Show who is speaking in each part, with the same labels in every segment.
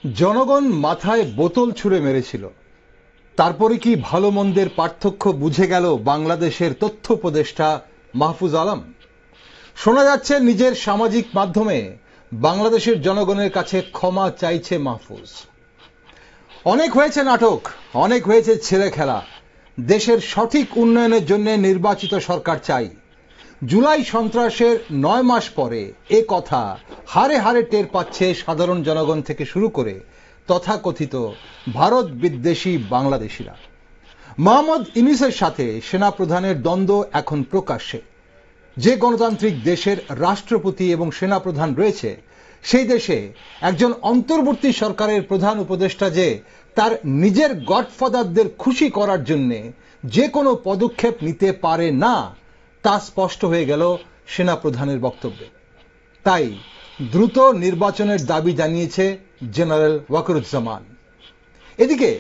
Speaker 1: জনগণ মাথায় বোতল ছুঁড়ে মেরেছিল, তারপরে কি ভালো মন্দের পার্থক্য বুঝে গেল বাংলাদেশের তথ্য উপদেষ্টা মাহফুজ আলম? শোনা যাচ্ছে নিজের সামাজিক মাধ্যমে বাংলাদেশের জনগণের কাছে ক্ষমা চাইছে মাহফুজ। অনেক হয়েছে নাটক, অনেক হয়েছে ছেলে খেলা, দেশের সঠিক উন্নয়নের জন্য নির্বাচিত সরকার চাই। জুলাই সন্ত্রাসের 9 মাস পরে এ কথা হারে হারে টের পাচ্ছে সাধারণ জনগণ থেকে শুরু করে তথাকথিত ভারত বিদ্বেষী বাংলাদেশিরা। মোহাম্মদ ইউনূসের সাথে সেনাপ্রধানের দ্বন্দ্ব এখন প্রকাশ্যে। যে গণতান্ত্রিক দেশের রাষ্ট্রপতি এবং সেনাপ্রধান রয়েছে, সেই দেশে একজন অন্তর্বর্তী সরকারের প্রধান উপদেষ্টা যে তার নিজের গডফাদারদের খুশি করার জন্য যে কোনো পদক্ষেপ নিতে পারে না, তা স্পষ্ট হয়ে গেল সেনাপ্রধানের বক্তব্যে। তাই দ্রুত নির্বাচনের দাবি জানিয়েছে জেনারেল ওয়াকারুজ্জামান। এদিকে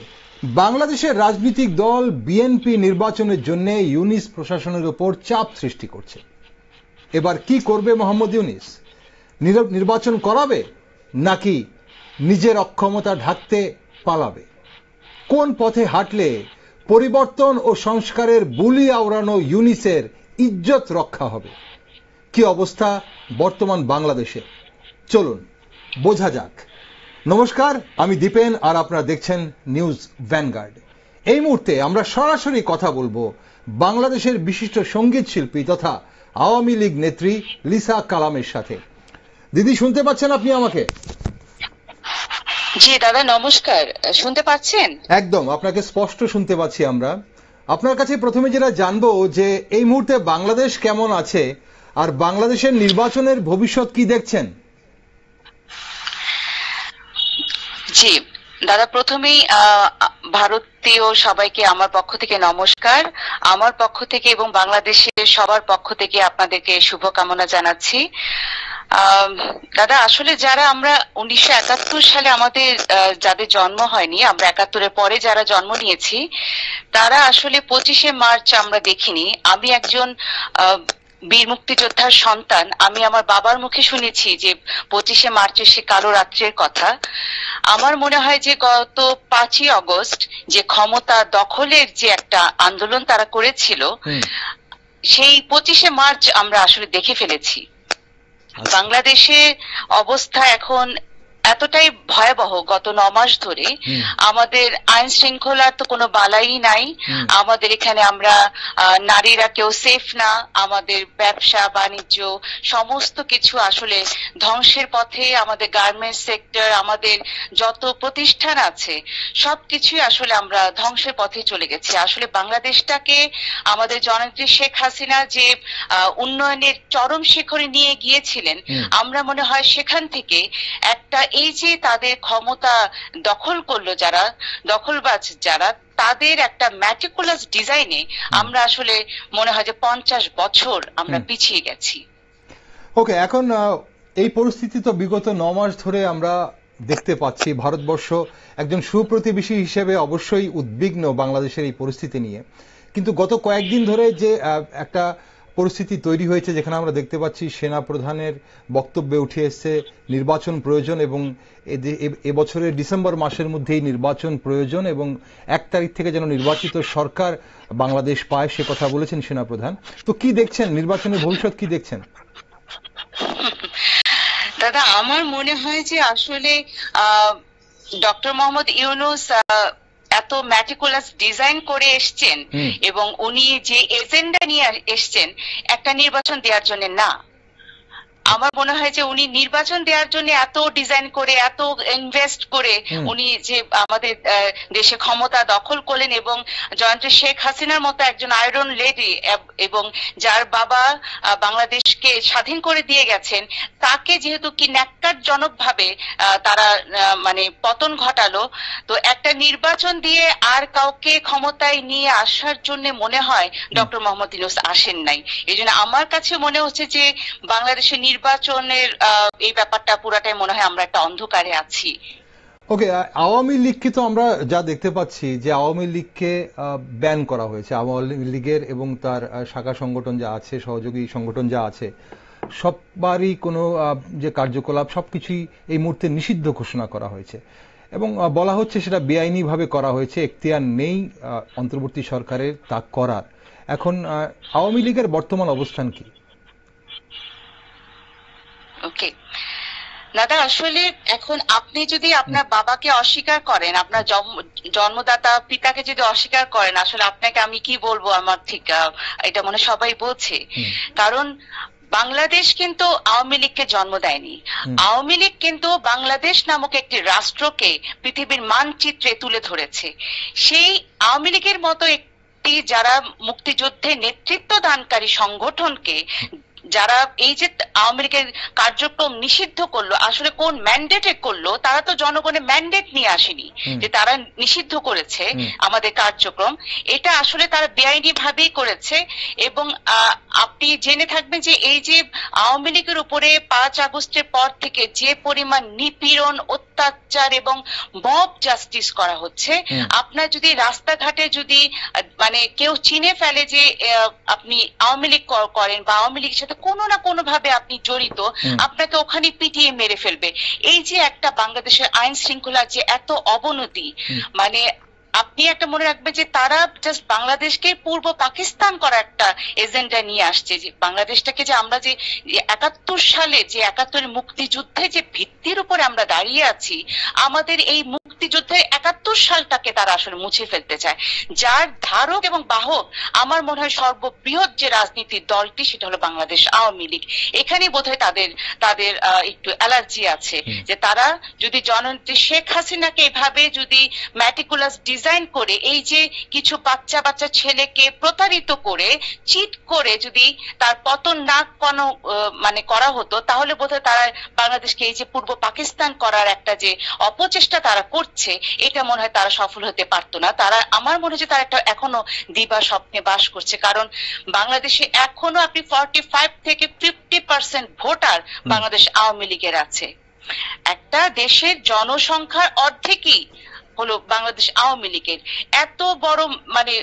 Speaker 1: বাংলাদেশের রাজনৈতিক দল বিএনপি নির্বাচনের জন্য ইউনূস প্রশাসনের উপর চাপ সৃষ্টি করছে। এবার কি করবে মোহাম্মদ ইউনূস? নির্বাচন করাবে নাকি নিজের অক্ষমতা ঢাকতে পালাবে? কোন পথে হাঁটলে পরিবর্তন ও সংস্কারের বুলি আওড়ানো ইউনূসের ইজ্জত রক্ষা হবে? কি অবস্থা বর্তমান বাংলাদেশে, চলুন বোঝা যাক। নমস্কার, আমি দীপেন আর আপনারা দেখছেন নিউজ ভ্যানগার্ড। এই মুহূর্তে আমরা সরাসরি কথা বলবো বাংলাদেশের বিশিষ্ট সঙ্গীত শিল্পী তথা আওয়ামী লীগ নেত্রী লিসা কালামের সাথে। দিদি, শুনতে পাচ্ছেন আপনি আমাকে?
Speaker 2: জি দাদা, নমস্কার। শুনতে পাচ্ছেন?
Speaker 1: একদম, আপনাকে স্পষ্ট শুনতে পাচ্ছি আমরা। আপনার কাছে প্রথমে যেটা জানবো যে এই মুহূর্তে বাংলাদেশ কেমন আছে আর বাংলাদেশের নির্বাচনের ভবিষ্যৎ কি দেখছেন?
Speaker 2: জি দাদা, প্রথমেই ভারতীয় সবাইকে আমার পক্ষ থেকে নমস্কার। আমার পক্ষ থেকে এবং বাংলাদেশের সবার পক্ষ থেকে আপনাদেরকে শুভকামনা জানাচ্ছি। দাদা, আসলে যারা আমরা 1971 সালে আমাদের যাদের জন্ম হয়নি, আমরা 71-এর পরে যারা জন্ম নিয়েছি, তারা আসলে 25শে মার্চ আমরা দেখিনি। আমি একজন বীর মুক্তিযোদ্ধার সন্তান। আমি আমার বাবার মুখে শুনেছি যে 25শে মার্চের সে কালো রাত্রের কথা। আমার মনে হয় যে গত 5ই আগস্ট যে ক্ষমতা দখলের যে একটা আন্দোলন তারা করেছিল, সেই 25শে মার্চ আমরা আসলে দেখে ফেলেছি। বাংলাদেশের অবস্থা এখন এতটাই ভয়াবহ, গত 9 মাস ধরে আমাদের আইন শৃঙ্খলার তো কোনো বালাই নাই। আমাদের এখানে আমরা নারীরা কেউ সেফ না। আমাদের ব্যবসা বাণিজ্য সমস্ত কিছু আসলে ধ্বংসের পথে। আমাদের গার্মেন্টস সেক্টর, আমাদের যত প্রতিষ্ঠান আছে সবকিছুই আসলে আমরা ধ্বংসের পথে চলে গেছি। আসলে বাংলাদেশটাকে আমাদের জননেত্রী শেখ হাসিনা যে উন্নয়নের চরম শিখরে নিয়ে গিয়েছিলেন, আমরা মনে হয় সেখান থেকে একটা এই যে তাদের ক্ষমতা দখল করলো যারা দখলবাজ, যারা তাদের একটা ম্যাটিকুলাস ডিজাইনে আমরা আসলে মনে হয় যে 50 বছর আমরা পিছিয়ে গেছি।
Speaker 1: ওকে, এখন এই পরিস্থিতি তো বিগত 9 মাস ধরে আমরা দেখতে পাচ্ছি। ভারতবর্ষ একজন সুপ্রতিবেশী হিসেবে অবশ্যই উদ্বিগ্ন বাংলাদেশের এই পরিস্থিতি নিয়ে, কিন্তু গত কয়েকদিন ধরে যে একটা পরিস্থিতি তৈরি হয়েছে, যেখানে আমরা দেখতে পাচ্ছি সেনা প্রধানের বক্তব্যে উঠে এসছে নির্বাচন প্রয়োজন এবং এবছরের ডিসেম্বর মাসের মধ্যেই নির্বাচন প্রয়োজন এবং 1 তারিখ থেকে যেন নির্বাচিত সরকার বাংলাদেশ পায়, সে কথা বলেছেন সেনা প্রধান। তো কি দেখছেন, নির্বাচনের ভবিষ্যৎ কি দেখছেন?
Speaker 2: দাদা, আমার মনে হয় যে আসলে ডক্টর মোহাম্মদ ইউনূস এত ম্যাটিকুলাস ডিজাইন করে এসছেন এবং উনি যে এজেন্ডা নিয়ে এসছেন একটা নির্বাচন দেওয়ার জন্য না। আমার মনে হয় যে উনি নির্বাচন দেওয়ার জন্য এত ডিজাইন করে, এত ইনভেস্ট করে উনি যে আমাদের দেশে ক্ষমতা দখল করলেন এবং জয়ন্তী শেখ হাসিনার মতো একজন আয়রন লেডি এবং যার বাবা বাংলাদেশকে স্বাধীন করে দিয়ে গেছেন, তাকে যেহেতু কি ন্যাক্কারজনক ভাবে তারা মানে পতন ঘটালো, তো একটা নির্বাচন দিয়ে আর কাউকে ক্ষমতায় নিয়ে আসার জন্য মনে হয় ডক্টর মোহাম্মদ ইউনূস আসেন নাই। এই জন্য আমার কাছে মনে হচ্ছে যে বাংলাদেশের নির্বাচনের এই ব্যাপারটা পুরাটাই মনে হয় আমরা একটা অন্ধকারে আছি।
Speaker 1: ওকে, আওয়ামী লীগকে তো আমরা যা দেখতে পাচ্ছি যে আওয়ামী লীগকে ব্যান করা হয়েছে। আওয়ামী লীগের এবং তার শাখা সংগঠন যা আছে, সহযোগী সংগঠন যা আছে, সবারই কোনো যে কার্যকলাপ সবকিছুই এই মুহূর্তে নিষিদ্ধ ঘোষণা করা হয়েছে এবং বলা হচ্ছে সেটা বেআইনিভাবে করা হয়েছে, এখতিয়ার নেই অন্তর্বর্তী সরকারের তা করার। এখন আওয়ামী লীগের বর্তমান অবস্থান কি?
Speaker 2: ওকে দাদা, আসলে এখন আপনি যদি আপনার বাবাকে অস্বীকার করেন, আপনার জন্মদাতা পিতাকে যদি অস্বীকার করেন, আসলে আপনাকে আমি কি বলবো, আমার ঠিক এটা মনে সবাই বলছে। কারণ বাংলাদেশ কিন্তু আওয়ামী লীগকে জন্ম দেয়নি। আওয়ামী লীগ কিন্তু বাংলাদেশ নামক একটি রাষ্ট্রকে পৃথিবীর মানচিত্রে তুলে ধরেছে। সেই আওয়ামী লীগের মতো একটি যারা মুক্তিযুদ্ধে নেতৃত্ব দানকারী সংগঠনকে যারা এই যে আওয়ামী লীগের কার্যক্রম নিষিদ্ধ করলো, আসলে কোন ম্যান্ডেটে করলো? তারা তো জনগণের ম্যান্ডেট নিয়ে আসেনি যে তারা নিষিদ্ধ করেছে আমাদের কার্যক্রম। এটা আসলে তারা বেআইনি ভাবেই করেছে। এবং আপনি জেনে থাকবেন যে এই যে আওয়ামী লীগের উপরে 5 আগস্টের পর থেকে যে পরিমাণ নিপীড়ন, অত্যাচার এবং মব জাস্টিস করা হচ্ছে, আপনার যদি রাস্তাঘাটে যদি মানে কেউ চিনে ফেলে যে আপনি আওয়ামী লীগ করেন বা আওয়ামী লীগের সাথে কোনো না কোনো ভাবে আপনি জড়িত, আপনাকে ওখানে পিটিয়ে মেরে ফেলবে। এই যে একটা বাংলাদেশের আইন শৃঙ্খলার যে এত অবনতি, মানে আপনি একটা মনে রাখবেন যে তারা জাস্ট বাংলাদেশকে পূর্ব পাকিস্তান করা একটা এজেন্ডা নিয়ে আসছে। যে বাংলাদেশটাকে যে আমরা যে 71 সালে যে 71 মুক্তিযুদ্ধে যে ভিত্তির উপরে আমরা দাঁড়িয়ে আছি, আমাদের এই মুক্তিযুদ্ধের 71 সালটাকে তারা আসলে মুছে ফেলতে চায়। যার ধারক এবং বাহক আমার মনে হয় সর্ববৃহৎ যে রাজনীতির দলটি, সেটা হলো বাংলাদেশ আওয়ামী লীগ। এখানেই বোধহয় তাদের একটু অ্যালার্জি আছে যে তারা যদি জননেত্রী শেখ হাসিনাকে এভাবে যদি ম্যাটিকুলাস ডিজাইন করে এই যে কিছু বাচ্চা ছেলেকে প্রতারিত করে চিট করে যদি তার পতন না কোনো মানে করা হতো, তাহলে বোধহয় তারা বাংলাদেশকে এই যে পূর্ব পাকিস্তান করার একটা যে অপচেষ্টা তারা করছে, এটা মনে হয় তারা সফল হতে পারতো না। তারা, আমার মনে হয় যে তারা একটা এখনো দিবা স্বপ্নে বাস করছে। কারণ বাংলাদেশে এখনো আপনি 45 থেকে 50% ভোটার বাংলাদেশ আওয়ামী লীগের আছে। একটা দেশের জনসংখ্যার অর্ধেকই হলো বাংলাদেশ আওয়ামী লীগের। এত বড় মানে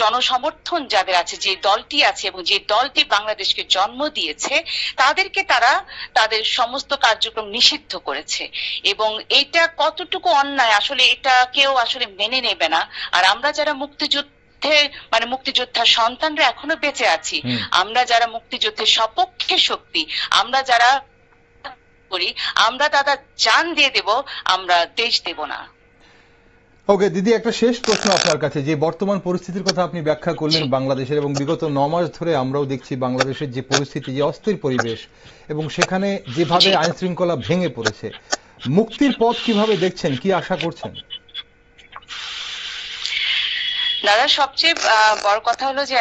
Speaker 2: জনসমর্থন যাদের আছে, যে দলটি আছে এবং যে দলটি বাংলাদেশকে জন্ম দিয়েছে, তাদেরকে তারা তাদের সমস্ত কার্যক্রম নিষিদ্ধ করেছে। এবং এটা কতটুকু অন্যায় আসলে এটা কেউ আসলে মেনে নেবে না। আর আমরা যারা মানে মুক্তিযোদ্ধার সন্তানরা এখনো বেঁচে আছি, আমরা যারা মুক্তিযুদ্ধের সপক্ষে শক্তি, আমরা যারা করি, আমরা দাদা জান দিয়ে দেব, আমরা দেশ দেব না।
Speaker 1: ওকে দিদি, একটা শেষ প্রশ্ন আপনার কাছে। যে বর্তমান পরিস্থিতির কথা আপনি ব্যাখ্যা করলেন বাংলাদেশের, এবং বিগত 9 মাস ধরে আমরাও দেখছি বাংলাদেশের যে পরিস্থিতি, যে অস্থির পরিবেশ এবং সেখানে যেভাবে আইন শৃঙ্খলা ভেঙে পড়েছে, মুক্তির পথ কিভাবে দেখছেন, কি আশা করছেন?
Speaker 2: দাদা, সবচেয়ে বড় কথা হলো যে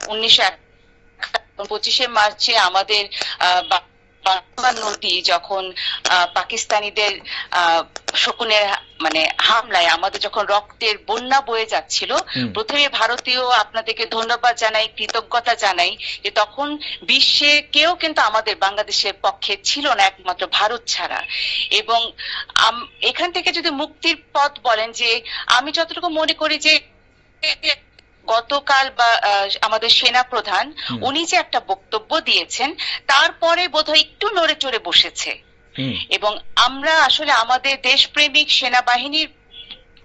Speaker 2: 25 মার্চে আমাদের নদী যখন পাকিস্তানিদের শকুনের মানে হামলায় আমাদের যখন রক্তের বন্যা বয়ে যাচ্ছিল, প্রথমে ভারতীয় আপনাদেরকে ধন্যবাদ জানাই, কৃতজ্ঞতা জানাই যে তখন বিশ্বে কেউ কিন্তু আমাদের বাংলাদেশের পক্ষে ছিল না, একমাত্র ভারত ছাড়া। এবং এখান থেকে যদি মুক্তির পথ বলেন, যে আমি যতটুকু মনে করি যে গতকাল বা আমাদের সেনা প্রধান উনি যে একটা বক্তব্য দিয়েছেন, তারপরে বোধহয় একটু নড়ে চড়ে বসেছে। এবং আমরা আসলে আমাদের দেশপ্রেমিক সেনাবাহিনীর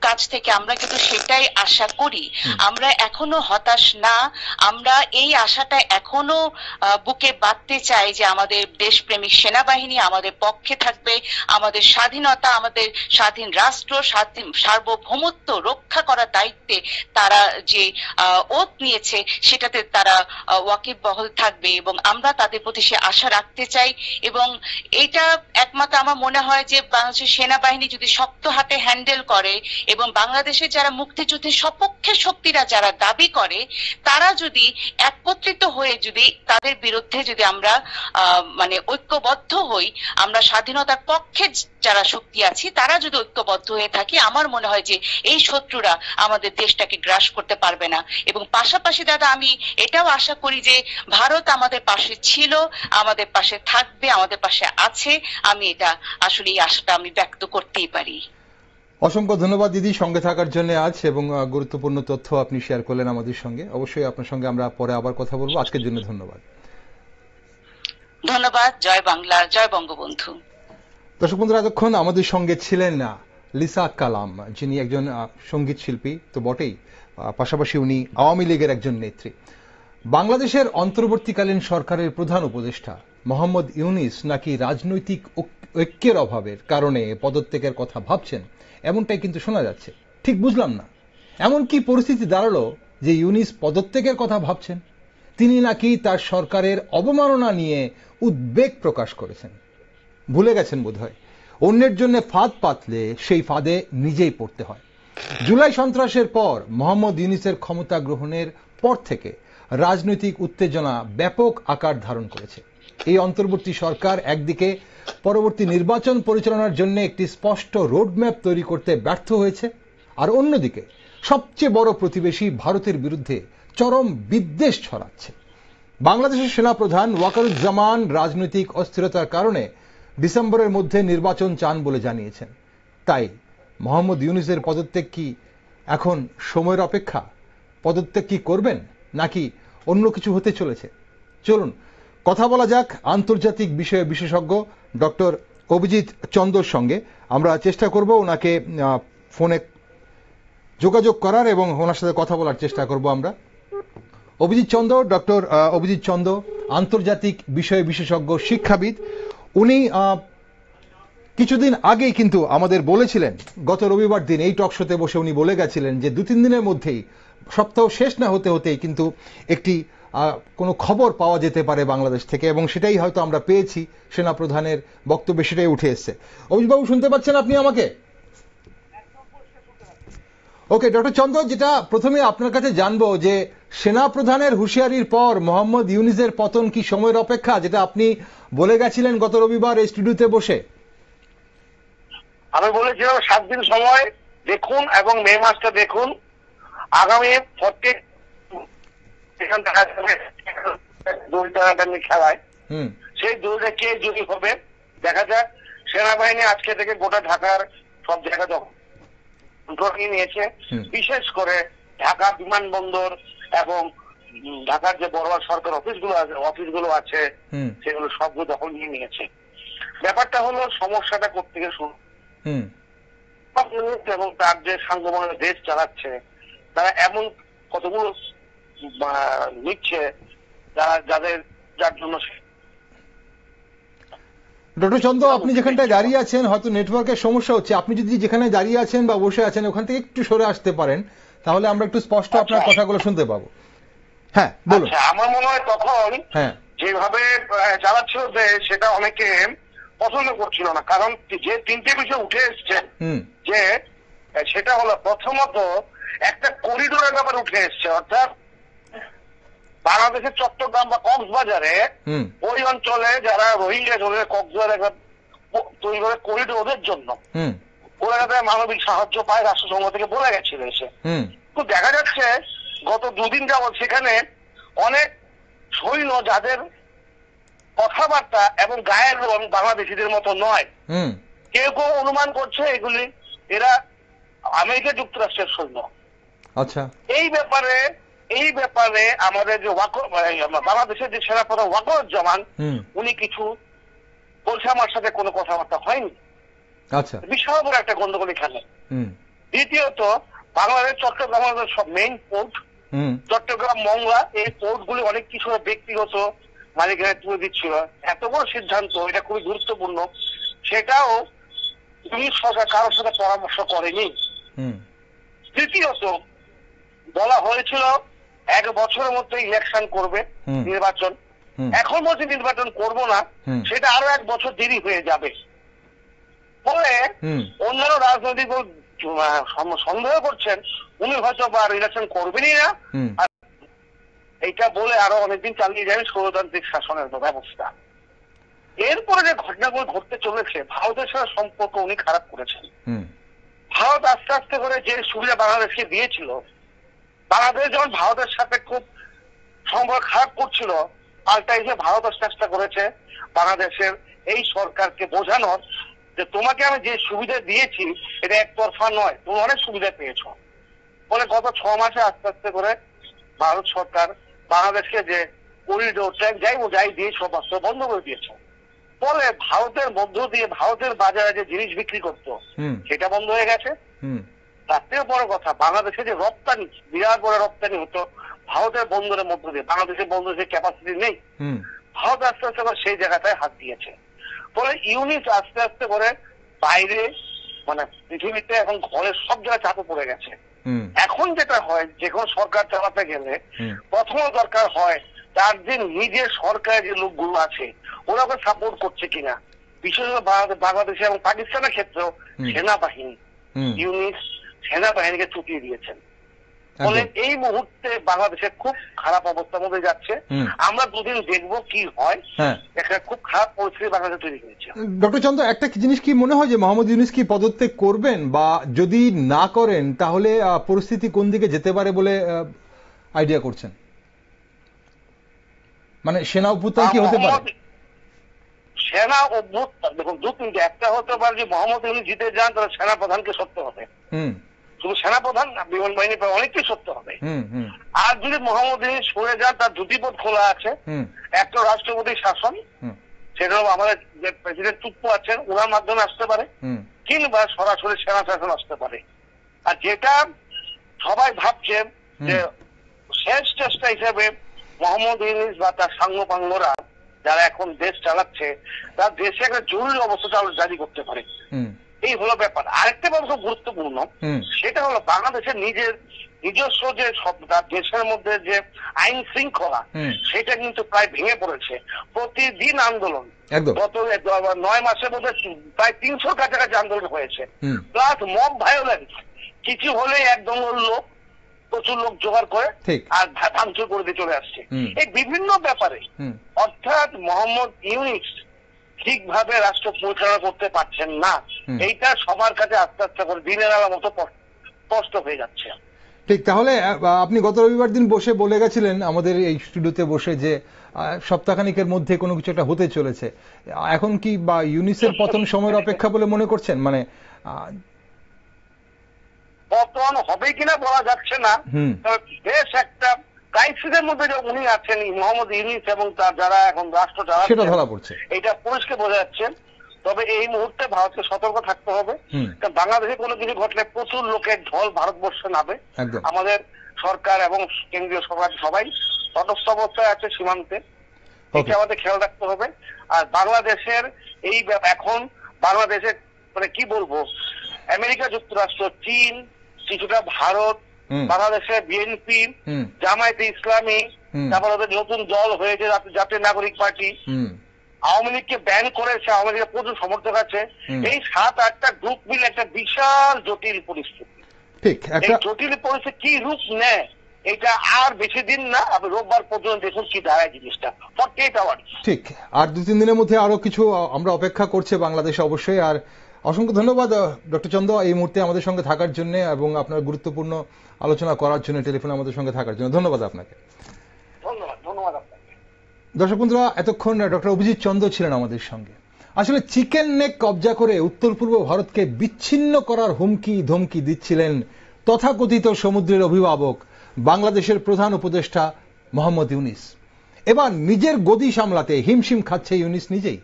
Speaker 2: কাছ থেকে আমরা কিন্তু সেটাই আশা করি। আমরা এখনো হতাশ না, আমরা এই আশাটা এখনো বুকে বাঁধতে চাই যে আমাদের দেশপ্রেমিক সেনাবাহিনী আমাদের পক্ষে থাকবে, আমাদের স্বাধীনতা, আমাদের স্বাধীন রাষ্ট্র, স্বাধীন সার্বভৌমত্ব রক্ষা করার দায়িত্বে তারা যে ওত নিয়েছে সেটাতে তারা ওয়াকিবহল থাকবে, এবং আমরা তাদের প্রতি সে আশা রাখতে চাই। এবং এটা একমাত্র আমার মনে হয় যে বাংলাদেশের সেনাবাহিনী যদি শক্ত হাতে হ্যান্ডেল করে এবং বাংলাদেশের যারা মুক্তিযুদ্ধের সপক্ষে শক্তিরা যারা দাবি করে, তারা যদি একত্রিত হয়ে যদি তাদের বিরুদ্ধে যদি আমরা মানে ঐক্যবদ্ধ হই, আমরা স্বাধীনতার পক্ষে যারা শক্তি আছি তারা যদি ঐক্যবদ্ধ হয়ে থাকি, আমার মনে হয় যে এই শত্রুরা আমাদের দেশটাকে গ্রাস করতে পারবে না। এবং পাশাপাশি দাদা আমি এটাও আশা করি যে ভারত আমাদের পাশে ছিল, আমাদের পাশে থাকবে, আমাদের পাশে আছে। আমি এটা আসলে এই আশাটা আমি ব্যক্ত করতেই পারি।
Speaker 1: অসংখ্য ধন্যবাদ দিদি সঙ্গে থাকার জন্য আজ, এবং গুরুত্বপূর্ণ তথ্য আপনি শেয়ার করলেন আমাদের সঙ্গে। অবশ্যই আপনার সঙ্গে আমরা পরে আবার কথা বলবো। আজকের জন্য ধন্যবাদ।
Speaker 2: ধন্যবাদ। জয় বাংলা, জয় বঙ্গবন্ধু।
Speaker 1: দর্শক বন্ধুরা, এতক্ষণ আমাদের সঙ্গে ছিলেন লিসা কালাম, যিনি একজন সঙ্গীত শিল্পী তো বটেই, পাশাপাশি উনি আওয়ামী লীগের একজন নেত্রী। বাংলাদেশের অন্তর্বর্তীকালীন সরকারের প্রধান উপদেষ্টা মোহাম্মদ ইউনূস নাকি রাজনৈতিক ঐক্যের অভাবের কারণে পদত্যাগের কথা ভাবছেন, এমনটাই কিন্তু শোনা যাচ্ছে। ঠিক বুঝলাম না, এমন কি পরিস্থিতি দাঁড়ালো যে ইউনূস পদত্যাগের কথা ভাবছেন? তিনি নাকি তার সরকারের অবমাননা নিয়ে উদ্বেগ প্রকাশ করেছেন। ভুলে গেছেন বোধহয়, অন্যের জন্য ফাঁদ পাতলে সেই ফাঁদে নিজেই পড়তে হয়। জুলাই সন্ত্রাসের পর মোহাম্মদ ইউনূসের ক্ষমতা গ্রহণের পর থেকে রাজনৈতিক উত্তেজনা ব্যাপক আকার ধারণ করেছে। এই অন্তর্বর্তী সরকার একদিকে পরবর্তী নির্বাচন পরিচালনার জন্য একটি স্পষ্ট রোডম্যাপ তৈরি করতে ব্যর্থ হয়েছে, আর অন্যদিকে সবচেয়ে বড় প্রতিবেশী ভারতের বিরুদ্ধে চরম বিদ্বেষ ছড়াচ্ছে। বাংলাদেশের সেনাপ্রধান ওয়াকারুজ্জামান রাজনৈতিক অস্থিরতার কারণে ডিসেম্বরের মধ্যে নির্বাচন চান বলে জানিয়েছেন। তাই মোহাম্মদ ইউনূসের পদত্যাগ কি এখন সময়ের অপেক্ষা? পদত্যাগ কি করবেন নাকি অন্য কিছু হতে চলেছে? চলুন কথা বলা যাক আন্তর্জাতিক বিষয়ে বিশেষজ্ঞ ডক্টর অভিজিৎ চন্দ্রর সঙ্গে। আমরা চেষ্টা করব ওনাকে ফোনে যোগাযোগ করার এবং ওনার সাথে কথা বলার চেষ্টা করব আমরা। অভিজিৎ চন্দ্র, ডক্টর অভিজিৎ চন্দ্র আন্তর্জাতিক বিষয়ে বিশেষজ্ঞ, শিক্ষাবিদ। উনি কিছুদিন আগেই কিন্তু আমাদের বলেছিলেন, গত রবিবার দিন এই টক শোতে বসে উনি বলে গেছিলেন যে 2-3 দিনের মধ্যেই, সপ্তাহ শেষ না হতে হতেই কিন্তু একটি কোনো খবর পাওয়া যেতে পারে বাংলাদেশ থেকে, এবং সেটাই হয়তো আমরা পেয়েছি। সেনাপ্রধানের বক্তব্যে সেটাই উঠে এসছে। অভিজিৎবাবু, শুনতে পাচ্ছেন আপনি আমাকে? ওকে ডক্টর চন্দ্র, যেটা প্রথমে আপনার কাছে জানবো যে সেনাপ্রধানের হুঁশিয়ারির পর মোহাম্মদ ইউনূসের পতন কি সময়ের অপেক্ষা, যেটা আপনি বলে গেছিলেন গত রবিবার এই স্টুডিওতে বসে?
Speaker 3: আমি বলেছিলাম 7 দিন সময় দেখুন এবং মে মাসটা দেখুন। আগামী খেলায় সেই দলটা কে জয়ী হবে দেখা যাক। সেনাবাহিনী আজকে থেকে গোটা ঢাকার সব জায়গা দখল নিয়েছে, বিশেষ করে ঢাকা বিমানবন্দর এবং ঢাকার যে বড় সরকার অফিসগুলো আছে সেগুলো সবগুলো দখল নিয়ে নিয়েছে। ব্যাপারটা হলো সমস্যাটা কোত্থেকে শুরু, এবং তার যে সাংগঠনিক দেশ চালাচ্ছে তারা এমন কতগুলো নিচ্ছে যার জন্য।
Speaker 1: ডক্টর চন্দ্র, আপনি যেখানটায় দাঁড়িয়ে আছেন হয়তো নেটওয়ার্কের সমস্যা হচ্ছে। আপনি যদি যেখানে দাঁড়িয়ে আছেন বা বসে আছেন ওখান থেকে একটু সরে আসতে পারেন, তাহলে আমরা একটু স্পষ্ট আপনার কথাগুলো শুনতে পাবো। হ্যাঁ বলুন।
Speaker 3: আমার মনে হয় তখন যেভাবে চালাচ্ছিল সেটা অনেকে পছন্দ করছিল না, কারণ যে 3টে বিষয় উঠে এসছে, যে সেটা হলো প্রথমত একটা করিডোরের ব্যাপার উঠে এসছে, অর্থাৎ বাংলাদেশের চট্টগ্রাম বা কক্সবাজারে ওই অঞ্চলে যারা রোহিঙ্গা কক্সবাজার তৈরি করে করিডোর ওদের জন্য, ওরা যাতে মানবিক সাহায্য পায় রাষ্ট্রসংঘ থেকে বলে গেছিল এসে। তো দেখা যাচ্ছে গত 2 দিন যাবৎ সেখানে অনেক সৈন্য যাদের কথাবার্তা এবং গায়ের রং বাংলাদেশিদের মতো নয়, কেউ কেউ অনুমান করছে এগুলি এরা আমেরিকা যুক্তরাষ্ট্রের সৈন্য। আচ্ছা, এই ব্যাপারে আমাদের যে বাংলাদেশের যে সেনাপ্রধান ওয়াকারুজ্জামান উনি কিছু বলছে, আমার সাথে কোনো কথাবার্তা হয়নি। আচ্ছা, বিশাল বড় একটা গন্ডগোল এখানে। দ্বিতীয়ত, বাংলাদেশ চট্টগ্রামের সব মেইন পোর্ট, চট্টগ্রাম মংলা, এই পোর্ট গুলি অনেক কিছু ব্যক্তিগত মালিকানায় তুলে দিচ্ছিল। এত বড় সিদ্ধান্ত, এটা খুবই গুরুত্বপূর্ণ, সেটাও সরকার কারোর সাথে পরামর্শ করেনি। তৃতীয়ত, বলা হয়েছিল 1 বছরের মধ্যে ইলেকশন করবে, নির্বাচন। এখন বলছে নির্বাচন করব না, সেটা আরো 1 বছর দেরি হয়ে যাবে। ফলে অন্যান্য রাজনৈতিক সন্দেহ করছেন উনি হয়তো বা ইলেকশন করবেনই না, এইটা বলে আরো অনেকদিন চালিয়ে যাবেন স্বৈরতান্ত্রিক শাসনের ব্যবস্থা। এরপরে যে ঘটনাগুলো ঘটতে চলেছে, ভারতের সাথে সম্পর্ক উনি খারাপ করেছেন। ভারত আস্তে আস্তে করে যে সুবিধা বাংলাদেশকে দিয়েছিল, বাংলাদেশ যখন ভারতের সাথে খুব সম্পর্ক খারাপ করছিল, পাল্টা এসে ভারত চেষ্টা করেছে বাংলাদেশের এই সরকারকে বোঝানোর যে তোমাকে আমি যে সুবিধা দিয়েছি এটা একতরফা নয়, তুমি অনেক সুবিধা পেয়েছ। ফলে গত 6 মাসে আস্তে আস্তে করে ভারত সরকার বাংলাদেশকে যে করিডোর ট্র্যাক যাই দিয়ে সমস্ত বন্ধ করে দিয়েছে। ফলে ভারতের মধ্য দিয়ে ভারতের বাজারে যে জিনিস বিক্রি করতো সেটা বন্ধ হয়ে গেছে। তার থেকে বড় কথা, বাংলাদেশে যে রপ্তানি, বিরাট বড় রপ্তানি হতো ভারতের বন্দরের মধ্য দিয়ে, বাংলাদেশের বন্দরের ক্যাপাসিটি নেই। ভারত আস্তে আস্তে করে সেই জায়গাটায় হাত দিয়েছে। ফলে ইউনিট আস্তে আস্তে করে বাইরে মানে পৃথিবীতে এখন ঘরের সব জায়গায় চাপে পড়ে গেছে। এখন যেটা হয়, যে কোনো সরকার চালাতে গেলে প্রথম দরকার হয় তার যে নিজের সরকারের যে লোকগুলো আছে ওরা ওকে সাপোর্ট করছে কিনা। বিশেষ করে বাংলাদেশে এবং পাকিস্তানের ক্ষেত্রেও সেনাবাহিনী, ইউনিট সেনাবাহিনীকে চুটিয়ে দিয়েছেন। ফলে এই মুহূর্তে বাংলাদেশের খুব খারাপ অবস্থার মধ্যে যাচ্ছে। আমরা দুদিন দেখবো কি হয়। একটা খুব খারাপ পরিস্থিতি বাংলাদেশে তৈরি হয়েছে।
Speaker 1: ডক্টর চন্দ্র, একটা জিনিস কি মনে হয় যে মোহাম্মদ ইউনূস কি পদত্যাগ করবেন, বা যদি না করেন তাহলে পরিস্থিতি কোন দিকে যেতে পারে বলে আইডিয়া করছেন? মানে সেনা অভ্যুত্থান কি হতে পারে?
Speaker 3: সেনা অভ্যুত্থান দেখুন দু তিনটে, একটা হতে পারে যে মোহাম্মদ ইউনূস জিতে যান তাহলে সেনাপ্রধানকে সরতে হবে, শুধু সেনাপ্রধান না, বিমান বাহিনী অনেককেই সরতে হবে। আর যদি মোহাম্মদ ইউনূস সরে যান তার দুটি পথ খোলা আছে। একটা রাষ্ট্রপতি শাসন, সেটা আমাদের যে প্রেসিডেন্ট টুপ্পু আছেন ওনার মাধ্যমে আসতে পারে, কিংবা সরাসরি সেনা শাসন আসতে পারে। আর যেটা সবাই ভাবছে যে শেষ চেষ্টা হিসেবে মোহাম্মদ ইউনূস বা তার সাঙ্গপাঙ্গরা যারা এখন দেশ চালাচ্ছে তার দেশে একটা জরুরি অবস্থা জারি করতে পারে। এই হলো ব্যাপার। আরেকটা ব্যাপার খুব গুরুত্বপূর্ণ, সেটা হলো বাংলাদেশের নিজস্ব যে দেশের মধ্যে যে আইন শৃঙ্খলা সেটা কিন্তু প্রায় ভেঙে পড়েছে। প্রতিদিন আন্দোলন, গত 9 মাসের মধ্যে প্রায় 300 কাছাকাছি আন্দোলন হয়েছে। প্লাস মব ভায়োলেন্স, কিছু হলে একদম লোক প্রচুর লোক জোগাড় করে আর ভাঙচুর করে দিয়ে চলে আসছে। এই বিভিন্ন ব্যাপারে অর্থাৎ মোহাম্মদ ইউনূস ঠিকভাবে রাষ্ট্র পরিচালনা করতে পারছেন না। এইটা সবার কাছে আস্তে আস্তে করে দিনের আলো মতো স্পষ্ট হয়ে যাচ্ছে।
Speaker 1: ঠিক, তাহলে আপনি গত রবিবার দিন বসে বলে গেছিলেন আমাদের এই স্টুডিওতে বসে যে সপ্তাহখানিকের মধ্যে কোনো কিছু একটা হতে চলেছে। এখন কি বা ইউনূসের পতন সময়ের অপেক্ষা বলে মনে করছেন? মানে
Speaker 3: পতন হবে কিনা বলা যাচ্ছে না, বেশ একটা ক্রাইসিসের মধ্যে যে উনি আছেন মোহাম্মদ ইউনূস এবং তার যারা এখন রাষ্ট্র চালাচ্ছে এটা পরিষ্কার বোঝা যাচ্ছে। তবে এই মুহূর্তে ভারতকে সতর্ক থাকতে হবে, কারণ বাংলাদেশে কোনো কিছু ঘটলে প্রচুর লোকের ঢল ভারতবর্ষে নামে। আমাদের সরকার এবং কেন্দ্রীয় সরকার সবাই তটস্থ অবস্থায় আছে সীমান্তে, এটা আমাদের খেয়াল রাখতে হবে। আর বাংলাদেশের এই এখন বাংলাদেশের মানে কি বলবো, আমেরিকা যুক্তরাষ্ট্র, চীন, কিছুটা ভারত, বাংলাদেশে বিএনপি, জামায়াতে ইসলামী, তারপর ওদের নতুন দল হয়েছে জাতীয় নাগরিক পার্টি, আওয়ামী লীগকে ব্যান করেছে, আওয়ামী লীগের প্রচুর সমর্থক আছে। এই 7-8টা গ্রুপ মিলে একটা বিশাল জটিল পরিস্থিতি।
Speaker 1: ঠিক,
Speaker 3: এই জটিল পরিস্থিতি কি রূপ নেয় এটা আর বেশি দিন না, আপনি রোববার পর্যন্ত দেখুন কি দাঁড়ায় জিনিসটা। 48 আওয়ার্স।
Speaker 1: ঠিক, আর 2-3 দিনের মধ্যে আরো কিছু আমরা অপেক্ষা করছে বাংলাদেশ অবশ্যই। আর অসংখ্য ধন্যবাদ ডক্টর চন্দ্র এই মুহূর্তে আমাদের সঙ্গে থাকার জন্য এবং আপনার গুরুত্বপূর্ণ আলোচনা করার জন্য, টেলিফোনে আমাদের সঙ্গে থাকার জন্য ধন্যবাদ আপনাকে।
Speaker 3: ধন্যবাদ আপনাকে।
Speaker 1: দর্শক বন্ধুরা, এতক্ষণ ডক্টর অভিজিৎ চন্দ্র ছিলেন আমাদের সঙ্গে। আসলে চিকেন নেক কবজা করে উত্তর পূর্ব ভারতকে বিচ্ছিন্ন করার হুমকি ধমকি দিচ্ছিলেন তথাকথিত সমুদ্রের অভিভাবক বাংলাদেশের প্রধান উপদেষ্টা মোহাম্মদ ইউনূস। এবার নিজের গদি সামলাতে হিমশিম খাচ্ছে ইউনূস নিজেই।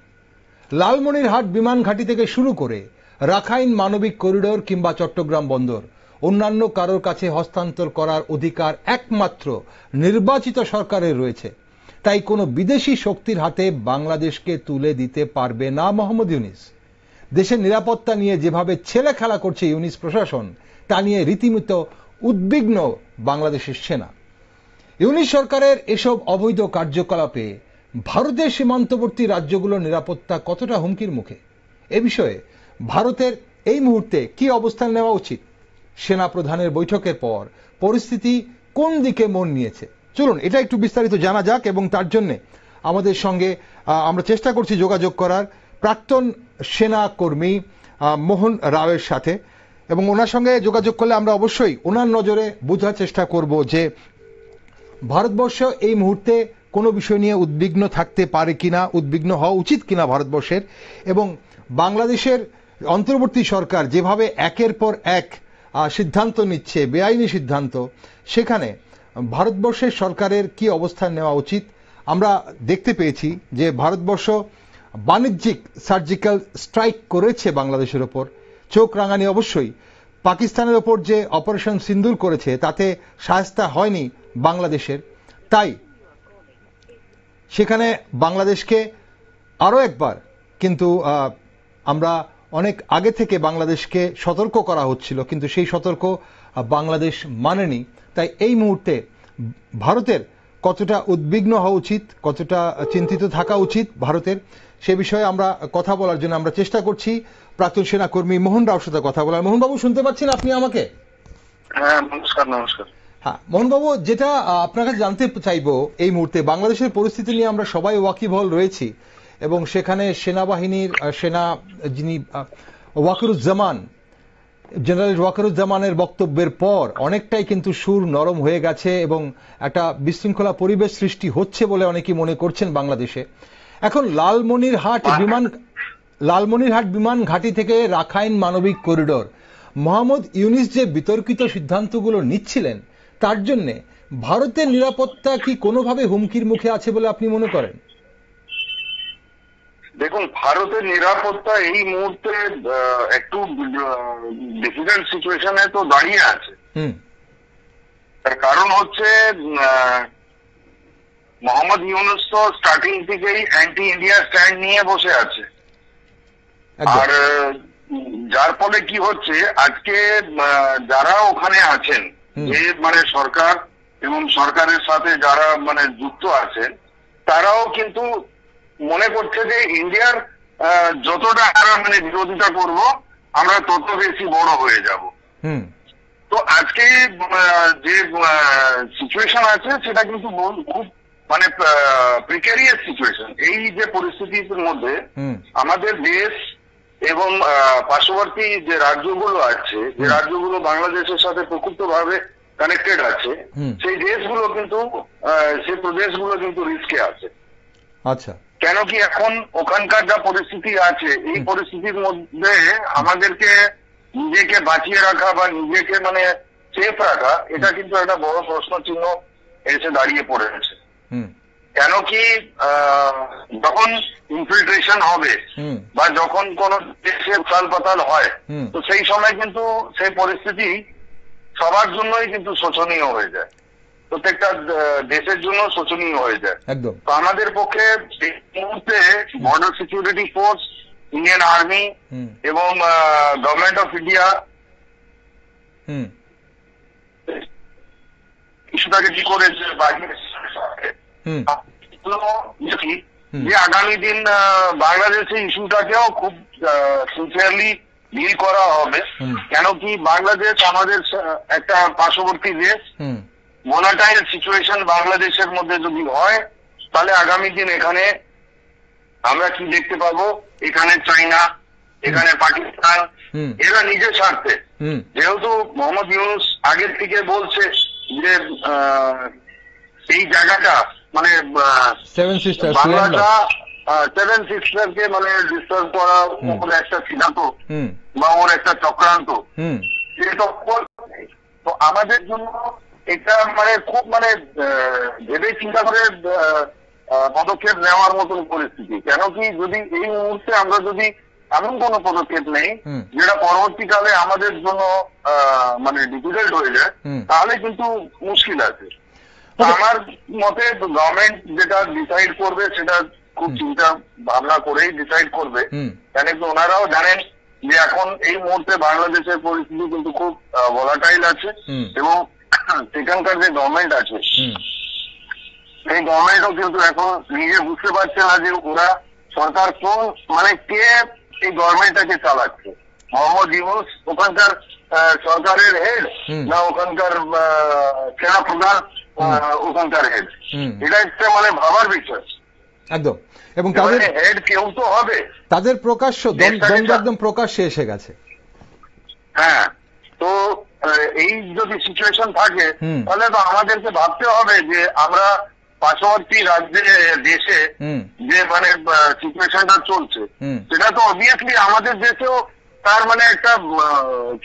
Speaker 1: লালমনিরহাট বিমান ঘাঁটি থেকে শুরু করে রাখাইন মানবিক করিডোর কিংবা চট্টগ্রাম বন্দর অন্যান্য কারোর কাছে হস্তান্তর করার অধিকার একমাত্র নির্বাচিত সরকারের রয়েছে। তাই কোনো বিদেশি শক্তির হাতে বাংলাদেশকে তুলে দিতে পারবে না মোহাম্মদ ইউনূস। দেশের নিরাপত্তা নিয়ে যেভাবে ছেলে খেলা করছে ইউনূস প্রশাসন, তা নিয়ে রীতিমতো উদ্বিগ্ন বাংলাদেশের সেনা। ইউনূস সরকারের এসব অবৈধ কার্যকলাপে ভারতের সীমান্তবর্তী রাজ্যগুলোর নিরাপত্তা কতটা হুমকির মুখে, এ বিষয়ে ভারতের এই মুহূর্তে কি অবস্থান নেওয়া উচিত? সেনা প্রধানের বৈঠকের পর পরিস্থিতি কোন দিকে মোড় নিয়েছে, চলুন এটা একটু বিস্তারিত জানা যাক। এবং তার জন্য আমাদের সঙ্গে আমরা চেষ্টা করছি যোগাযোগ করার প্রাক্তন সেনা কর্মী মোহন রাওয়ের সাথে, এবং ওনার সঙ্গে যোগাযোগ করলে আমরা অবশ্যই ওনার নজরে বোঝার চেষ্টা করব যে ভারতবর্ষ এই মুহূর্তে কোনো বিষয় নিয়ে উদ্বিগ্ন থাকতে পারে কিনা, উদ্বিগ্ন হওয়া উচিত কিনা ভারতবর্ষের, এবং বাংলাদেশের অন্তর্বর্তী সরকার যেভাবে একের পর এক সিদ্ধান্ত নিচ্ছে, বেআইনি সিদ্ধান্ত, সেখানে ভারতবর্ষের সরকারের কি অবস্থান নেওয়া উচিত। আমরা দেখতে পেয়েছি যে ভারতবর্ষ বাণিজ্যিক সার্জিক্যাল স্ট্রাইক করেছে বাংলাদেশের ওপর। চোখ রাঙানি অবশ্যই। পাকিস্তানের ওপর যে অপারেশন সিন্দুর করেছে তাতে শায়েস্তা হয়নি বাংলাদেশের, তাই সেখানে বাংলাদেশকে আরো একবার কিন্তু আমরা অনেক আগে থেকে বাংলাদেশকে সতর্ক করা হচ্ছিল, কিন্তু সেই সতর্ক বাংলাদেশ মানেনি। তাই এই মুহূর্তে ভারতের কতটা উদ্বিগ্ন হওয়া উচিত, কতটা চিন্তিত থাকা উচিত ভারতের, সে বিষয়ে আমরা কথা বলার জন্য আমরা চেষ্টা করছি প্রাক্তন সেনাকর্মী মোহন রাওর সাথে কথা বলার। মোহনবাবু, শুনতে পাচ্ছেন আপনি আমাকে?
Speaker 3: হ্যাঁ, নমস্কার। নমস্কার।
Speaker 1: হ্যাঁ মোহনবাবু, যেটা আপনার কাছে জানতে চাইবো, এই মুহূর্তে বাংলাদেশের পরিস্থিতি নিয়ে আমরা সবাই ওয়াকিবহল রয়েছি এবং সেখানে সেনাবাহিনীর যিনি ওয়াকারুজ্জামান, জেনারেল ওয়াকারুজ্জামানের বক্তব্যের পর অনেকটাই কিন্তু সুর নরম হয়ে গেছে এবং একটা বিশৃঙ্খলা পরিবেশ সৃষ্টি হচ্ছে বলে অনেকেই মনে করছেন বাংলাদেশে। এখন লালমনিরহাট বিমান ঘাঁটি থেকে রাখাইন মানবিক করিডোর, মোহাম্মদ ইউনিস যে বিতর্কিত সিদ্ধান্তগুলো নিচ্ছিলেন, তার জন্য ভারতের নিরাপত্তা কি কোনোভাবে হুমকির মুখে আছে বলে আপনি মনে করেন?
Speaker 4: দেখুন, ভারতের নিরাপত্তা এই মুহূর্তে একটু ডিফিকাল্ট সিচুয়েশনে তো দাঁড়িয়ে আছে। তার কারণ হচ্ছে মোহাম্মদ ইউনুস তো স্টার্টিং থেকেই অ্যান্টি ইন্ডিয়া স্ট্যান্ড নিয়ে বসে আছে, আর যার ফলে কি হচ্ছে, আজকে যারা ওখানে আছেন, যে মানে সরকার এবং সরকারের সাথে যারা মানে যুক্ত আছেন, তারাও কিন্তু মনে করছে যে ইন্ডিয়ার যতটা আমরা মানে বিরোধিতা করব, আমরা তত বেশি বড় হয়ে যাব। তো আজকে যে সিচুয়েশন আছে সেটা কিন্তু খুব মানে প্রিক্যারিয়াস সিচুয়েশন। এই যে পরিস্থিতির মধ্যে আমাদের দেশ এবং পার্শ্ববর্তী যে রাজ্যগুলো আছে, যে রাজ্যগুলো বাংলাদেশের সাথে প্রকৃতভাবে কানেক্টেড আছে, সেই দেশগুলো কিন্তু সেই প্রদেশগুলো কিন্তু রিস্কে আছে।
Speaker 1: আচ্ছা,
Speaker 4: কেন কি এখন ওখানকার যা পরিস্থিতি আছে, এই পরিস্থিতির মধ্যে আমাদেরকে নিজেকে বাঁচিয়ে রাখা বা নিজেকে মানে সেফ রাখা, এটা কিন্তু একটা বড় প্রশ্ন চিহ্ন এসে দাঁড়িয়ে পড়েছে। কেন কি যখন ইনফিল্ট্রেশন হবে বা যখন কোন দেশে উথাল পাতাল হয়, তো সেই সময় কিন্তু সেই পরিস্থিতি সবার জন্যই কিন্তু শোচনীয় হয়ে যায়, প্রত্যেকটা দেশের জন্য শোচনীয় হয়ে যায়।
Speaker 1: একদম।
Speaker 4: তো আমাদের পক্ষে এই মুহূর্তে border security force, Indian army এবং গভর্নমেন্ট অফ ইন্ডিয়া ইস্যুটাকে কি করেছে যে আগামী দিন বাংলাদেশের ইস্যুটাকেও খুব সিনসিয়ারলি ডিল করা হবে। কেন কি বাংলাদেশ আমাদের একটা পার্শ্ববর্তী দেশ, ভোলাটাইল সিচুয়েশন বাংলাদেশের মধ্যে যদি হয়, তাহলে আগামী দিন এখানে আমরা কি দেখতে পাবো, এখানে চায়না, এখানে পাকিস্তান, এরা নিজের স্বার্থে, যেহেতু মোহাম্মদ ইউনুস আগের থেকে বলছে যে এই জায়গাটা মানে বাংলাটা 7 সিস্টারকে মানে ডিস্টার্ব করা ওর একটা সিদ্ধান্ত বা ওর একটা চক্রান্ত, তো আমাদের জন্য এটা মানে খুব মানে ভেবে চিন্তা করে পদক্ষেপ নেওয়ার মতন পরিস্থিতি। কেন কি যদি এই মুহূর্তে আমরা যদি এমন কোন পদক্ষেপ নেই যেটা পরবর্তীকালে আমাদের জন্য মানে ডিফিকাল্ট হয়ে যায়, তাহলে কিন্তু মুশকিল আছে। আমার মতে গভর্নমেন্ট যেটা ডিসাইড করবে সেটা খুব চিন্তা ভাবনা করেই ডিসাইড করবে, কেন কি ওনারাও জানেন যে এখন এই মুহূর্তে বাংলাদেশের পরিস্থিতি কিন্তু খুব ভোলাটাইল আছে এবং সেখানকার যে গভর্নমেন্ট আছে, এই গভর্নমেন্টও কিন্তু এখন নিজে বুঝতে পারছে না যে ওরা সরকার কোন মানে কে এই গভর্নমেন্টটাকে চালাচ্ছে। মোহাম্মদ ইউনুস ওখানকার সরকারের হেড না ওখানকার সেনা প্রধান ওখানকার হেড, এটা একটা মানে ভাবার বিষয়।
Speaker 1: একদম। এবং তাদের
Speaker 4: হেড কেউ তো হবে,
Speaker 1: তাদের প্রকাশ্য দ্বন্দ্ব একদম প্রকাশ্যে এসে গেছে।
Speaker 4: হ্যাঁ, তো এই যদি সিচুয়েশন থাকে তাহলে তো আমাদেরকে ভাবতে হবে যে আমরা পার্শ্ববর্তী রাজ্যে দেশে যে মানে সিচুয়েশনটা চলছে, সেটা তো অবভিয়াসলি আমাদের দেশেও তার মানে একটা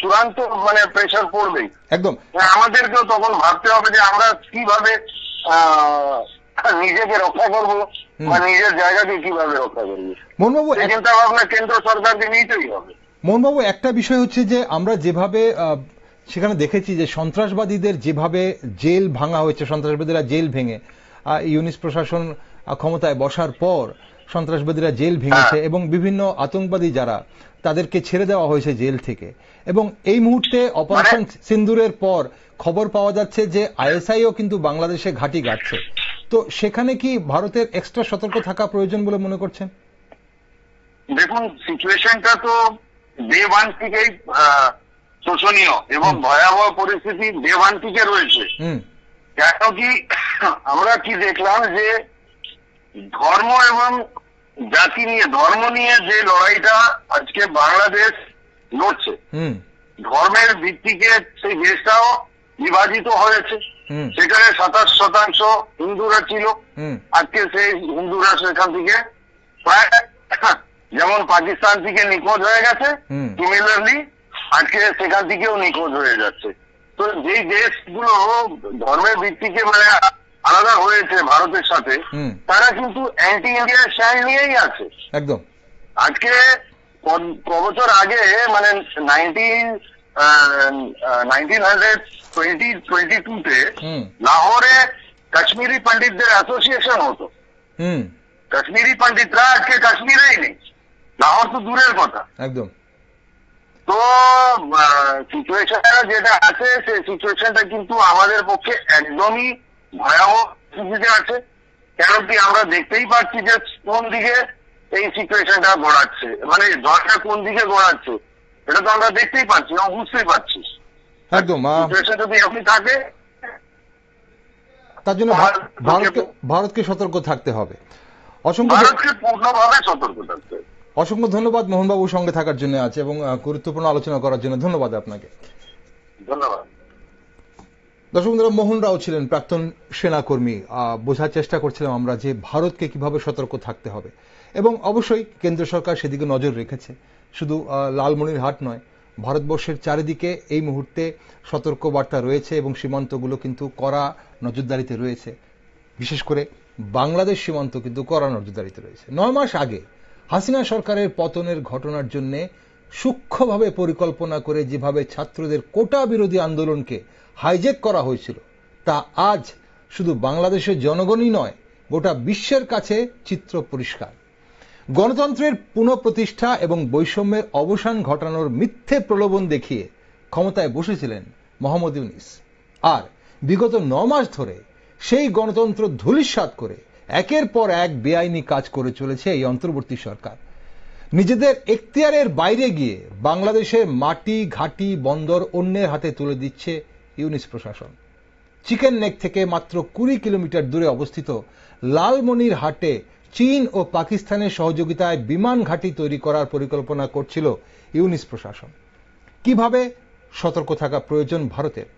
Speaker 4: চূড়ান্ত মানে প্রেশার পড়বেই।
Speaker 1: একদম।
Speaker 4: আমাদেরকেও তখন ভাবতে হবে যে আমরা কিভাবে নিজেকে রক্ষা করবো বা নিজের জায়গাকে কিভাবে রক্ষা করবো,
Speaker 1: মোহনবাবু
Speaker 4: চিন্তা ভাবনা কেন্দ্র সরকারকে নিতেই হবে।
Speaker 1: মোহনবাবু একটা বিষয় হচ্ছে যে আমরা যেভাবে সেখানে দেখেছি যে সন্ত্রাসবাদীদের যেভাবে জেল ভাঙা হয়েছে, সন্ত্রাসবাদীরা জেল ভেঙে ইউনিস প্রশাসন ক্ষমতায় বসার পর সন্ত্রাসবাদীরা জেল ভেঙেছে এবং বিভিন্ন আতঙ্কবাদী যারা তাদেরকে ছেড়ে দেওয়া হয়েছে জেল থেকে, এবং এই মুহূর্তে অপারেশন সিন্দুরের পর খবর পাওয়া যাচ্ছে যে আইএসআইও কিন্তু বাংলাদেশে ঘাঁটি গাড়ছে। তো সেখানে কি ভারতের এক্সট্রা সতর্ক থাকা প্রয়োজন বলে মনে করছেন?
Speaker 4: দেখুন, সিচুয়েশনটা তো ডে ওয়ান থেকেই শোচনীয় এবং ভয়াবহ পরিস্থিতি ডে ওয়ান থেকে রয়েছে। কেন কি আমরা কি দেখলাম যে ধর্ম এবং জাতি নিয়ে, ধর্ম নিয়ে যে লড়াইটা আজকে বাংলাদেশ লড়ছে, ধর্মের ভিত্তিকে সেই দেশটাও বিভাজিত হয়েছে। সেখানে 27% হিন্দুরা ছিল, আজকে সেই হিন্দুরা সেখান থেকে প্রায় যেমন পাকিস্তান থেকে নিখোঁজ হয়ে গেছে, সিমিলারলি আজকে সেখান থেকেও নিখোঁজ হয়ে যাচ্ছে। তো যেই দেশগুলো ধর্মের ভিত্তিকে মানে আলাদা হয়েছে ভারতের সাথে, তারা কিন্তু অ্যান্টি ইন্ডিয়া স্ট্যান্ড নিয়েই আছে
Speaker 1: একদম।
Speaker 4: আজকে কবছর আগে মানে 1922-তে লাহোরে কাশ্মীরি পণ্ডিতদের অ্যাসোসিয়েশন হতো। কাশ্মীরি পণ্ডিতরা আজকে কাশ্মীরেই নেই, লাহোর তো দূরের কথা
Speaker 1: একদম।
Speaker 4: তো সিচুয়েশনটা যেটা আছে সেই সিচুয়েশনটা কিন্তু আমাদের পক্ষে একদমই ভয়াবহ স্থিতিতে আছে। কেন কি আমরা দেখতেই পাচ্ছি যে কোন দিকে এই সিচুয়েশনটা গড়াচ্ছে, মানে ঝড়টা কোন দিকে গড়াচ্ছে, এটা তো আমরা দেখতেই পাচ্ছি এবং বুঝতেই পারছি।
Speaker 1: একদম
Speaker 4: সিচুয়েশন যদি এমনি থাকে
Speaker 1: তার জন্য ভারতকে সতর্ক থাকতে হবে।
Speaker 4: ভারতকে পূর্ণভাবে সতর্ক থাকতে হবে।
Speaker 1: অসংখ্য ধন্যবাদ মোহনবাবুর সঙ্গে থাকার জন্য আছে এবং গুরুত্বপূর্ণ আলোচনা করার জন্য ধন্যবাদ আপনাকে।
Speaker 4: ধন্যবাদ।
Speaker 1: দর্শক বন্ধুরা, মোহন রাও ছিলেন প্রাক্তন সেনাকর্মী। বোঝার চেষ্টা করছিলাম আমরা যে ভারতকে কিভাবে সতর্ক থাকতে হবে, এবং অবশ্যই কেন্দ্র সরকার সেদিকে নজর রেখেছে। শুধু লালমনিরহাট নয়, ভারতবর্ষের চারিদিকে এই মুহূর্তে সতর্ক বার্তা রয়েছে এবং সীমান্তগুলো কিন্তু কড়া নজরদারিতে রয়েছে। বিশেষ করে বাংলাদেশ সীমান্ত কিন্তু কড়া নজরদারিতে রয়েছে। 9 মাস আগে হাসিনা সরকারের পতনের ঘটনার জন্য সূক্ষ্মভাবে পরিকল্পনা করে যেভাবে ছাত্রদের কোটা বিরোধী আন্দোলনকে হাইজ্যাক করা হয়েছিল, তা আজ শুধু বাংলাদেশের জনগণই নয়, গোটা বিশ্বের কাছে চিত্র পরিষ্কার। গণতন্ত্রের পুনঃপ্রতিষ্ঠা এবং বৈষম্যের অবসান ঘটানোর মিথ্যে প্রলোভন দেখিয়ে ক্ষমতায় বসেছিলেন মোহাম্মদ ইউনিস, আর বিগত 9 মাস ধরে সেই গণতন্ত্র ধূলিসাৎ করে একের পর এক বেআইনি কাজ করে চলেছে এই অন্তর্বর্তী সরকার। নিজেদের এখতিয়ারের বাইরে গিয়ে বাংলাদেশের মাটি, ঘাটি, বন্দর অন্যের হাতে তুলে দিচ্ছে ইউনিস প্রশাসন। চিকেন নেক থেকে মাত্র 20 কিলোমিটার দূরে অবস্থিত লালমনিরহাটে চীন ও পাকিস্তানের সহযোগিতায় বিমান ঘাঁটি তৈরি করার পরিকল্পনা করছিল ইউনিস প্রশাসন। কিভাবে সতর্ক থাকা প্রয়োজন ভারতের?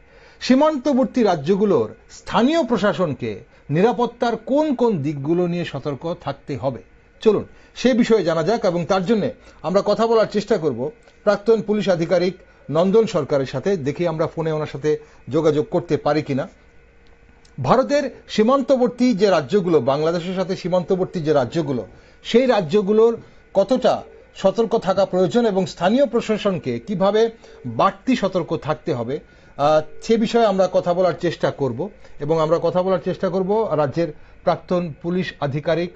Speaker 1: সীমান্তবর্তী রাজ্যগুলোর স্থানীয় প্রশাসনকে নিরাপত্তার কোন কোন দিকগুলো নিয়ে সতর্ক থাকতে হবে, চলুন সে বিষয়ে জানা যাক। এবং তার জন্য আমরা কথা বলার চেষ্টা করব প্রাক্তন পুলিশ আধিকারিক নন্দন সরকারের সাথে। দেখি আমরা ফোনে ওনার সাথে যোগাযোগ করতে পারি কিনা। ভারতের সীমান্তবর্তী যে রাজ্যগুলো, বাংলাদেশের সাথে সীমান্তবর্তী যে রাজ্যগুলো, সেই রাজ্যগুলোর কতটা সতর্ক থাকা প্রয়োজন এবং স্থানীয় প্রশাসনকে কিভাবে বাড়তি সতর্ক থাকতে হবে, সে বিষয়ে আমরা কথা বলার চেষ্টা করব। এবং আমরা কথা বলার চেষ্টা করব রাজ্যের প্রাক্তন পুলিশ আধিকারিক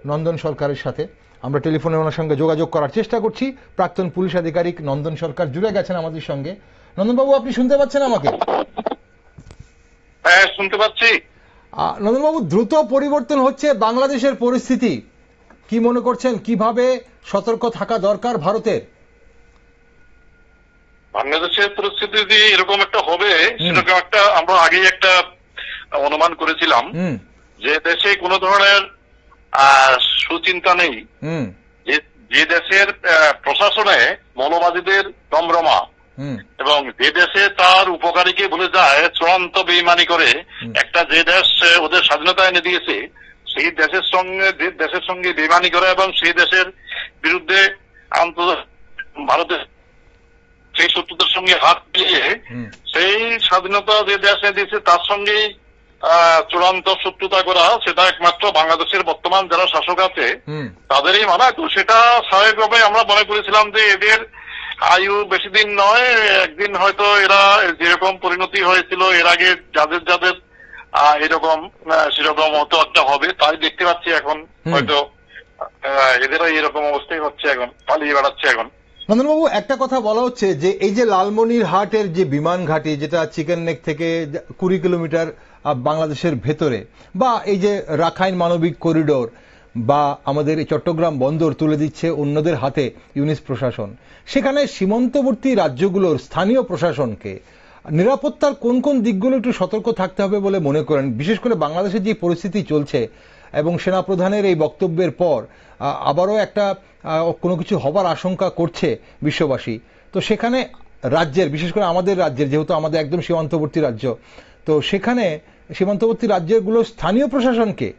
Speaker 1: নন্দন সরকারের সাথে। আমরা টেলিফোনে ওনার সঙ্গে যোগাযোগ করার চেষ্টা করছি। প্রাক্তন পুলিশ আধিকারিক নন্দন সরকার জুড়ে গেছেন আমাদের সঙ্গে। নন্দনবাবু, আপনি শুনতে পাচ্ছেন আমাকে?
Speaker 3: হ্যাঁ, শুনতে পাচ্ছি।
Speaker 1: নন্দনবাবু, দ্রুত পরিবর্তন হচ্ছে বাংলাদেশের পরিস্থিতি, কি মনে করছেন কিভাবে সতর্ক থাকা দরকার ভারতের?
Speaker 3: বাংলাদেশের পরিস্থিতি যদি এরকম একটা হবে, সেরকম একটা আমরা আগেই একটা অনুমান করেছিলাম যে দেশে কোন ধরনের সুচিন্তা নেই, যে দেশের প্রশাসনে মৌলবাদীদের দমরমা, এবং যে দেশে তার উপকারীকে বলে যায় চূড়ান্ত বেইমানি করে একটা যে দেশ ওদের স্বাধীনতা এনে দিয়েছে, সেই দেশের সঙ্গে বেইমানি করে এবং সেই দেশের বিরুদ্ধে ভারতের সেই শত্রুদের সঙ্গে হাত মিলিয়ে সেই স্বাধীনতা যে দেশে দিয়েছে তার সঙ্গেই
Speaker 5: চূড়ান্ত শত্রুতা করা, সেটা একমাত্র বাংলাদেশের বর্তমান যারা শাসক আছে তাদেরই মানা। তো সেটা স্বাভাবিকভাবে আমরা মনে করেছিলাম যে এদের আয়ু বেশি দিন নয়, একদিন হয়তো এরা যেরকম পরিণতি হয়েছিল এর আগে যাদের যাদের এরকম সেরকম হয়তো একটা হবে, তাই দেখতে পাচ্ছি এখন হয়তো এদেরও এরকম অবস্থাই হচ্ছে, এখন পালিয়ে বেড়াচ্ছে। এখন
Speaker 1: নন্দনবাবু, একটা কথা বলা হচ্ছে যে এই যে লালমনিরহাটের যে বিমান ঘাঁটি, যেটা চিকেন নেক থেকে 20 কিলোমিটার বাংলাদেশের ভেতরে, বা এই যে রাখাইন মানবিক করিডোর, বা আমাদের এই চট্টগ্রাম বন্দর তুলে দিচ্ছে অন্যদের হাতে ইউনিস প্রশাসন, সেখানে সীমান্তবর্তী রাজ্যগুলোর স্থানীয় প্রশাসনকে নিরাপত্তার কোন কোন দিকগুলো একটু সতর্ক থাকতে হবে বলে মনে করেন? বিশেষ করে বাংলাদেশের যে পরিস্থিতি চলছে এবং সেনাপ্রধানের এই বক্তব্যের পর আবারও একটা কোনো কিছু হবার আশঙ্কা করছে বিশ্ববাসী। তো সেখানে রাজ্যের, বিশেষ করে আমাদের রাজ্যের, যেহেতু আমাদের একদম সীমান্তবর্তী রাজ্য, তো সেখানে সীমান্তবর্তী রাজ্যগুলো স্থানীয় প্রশাসনকে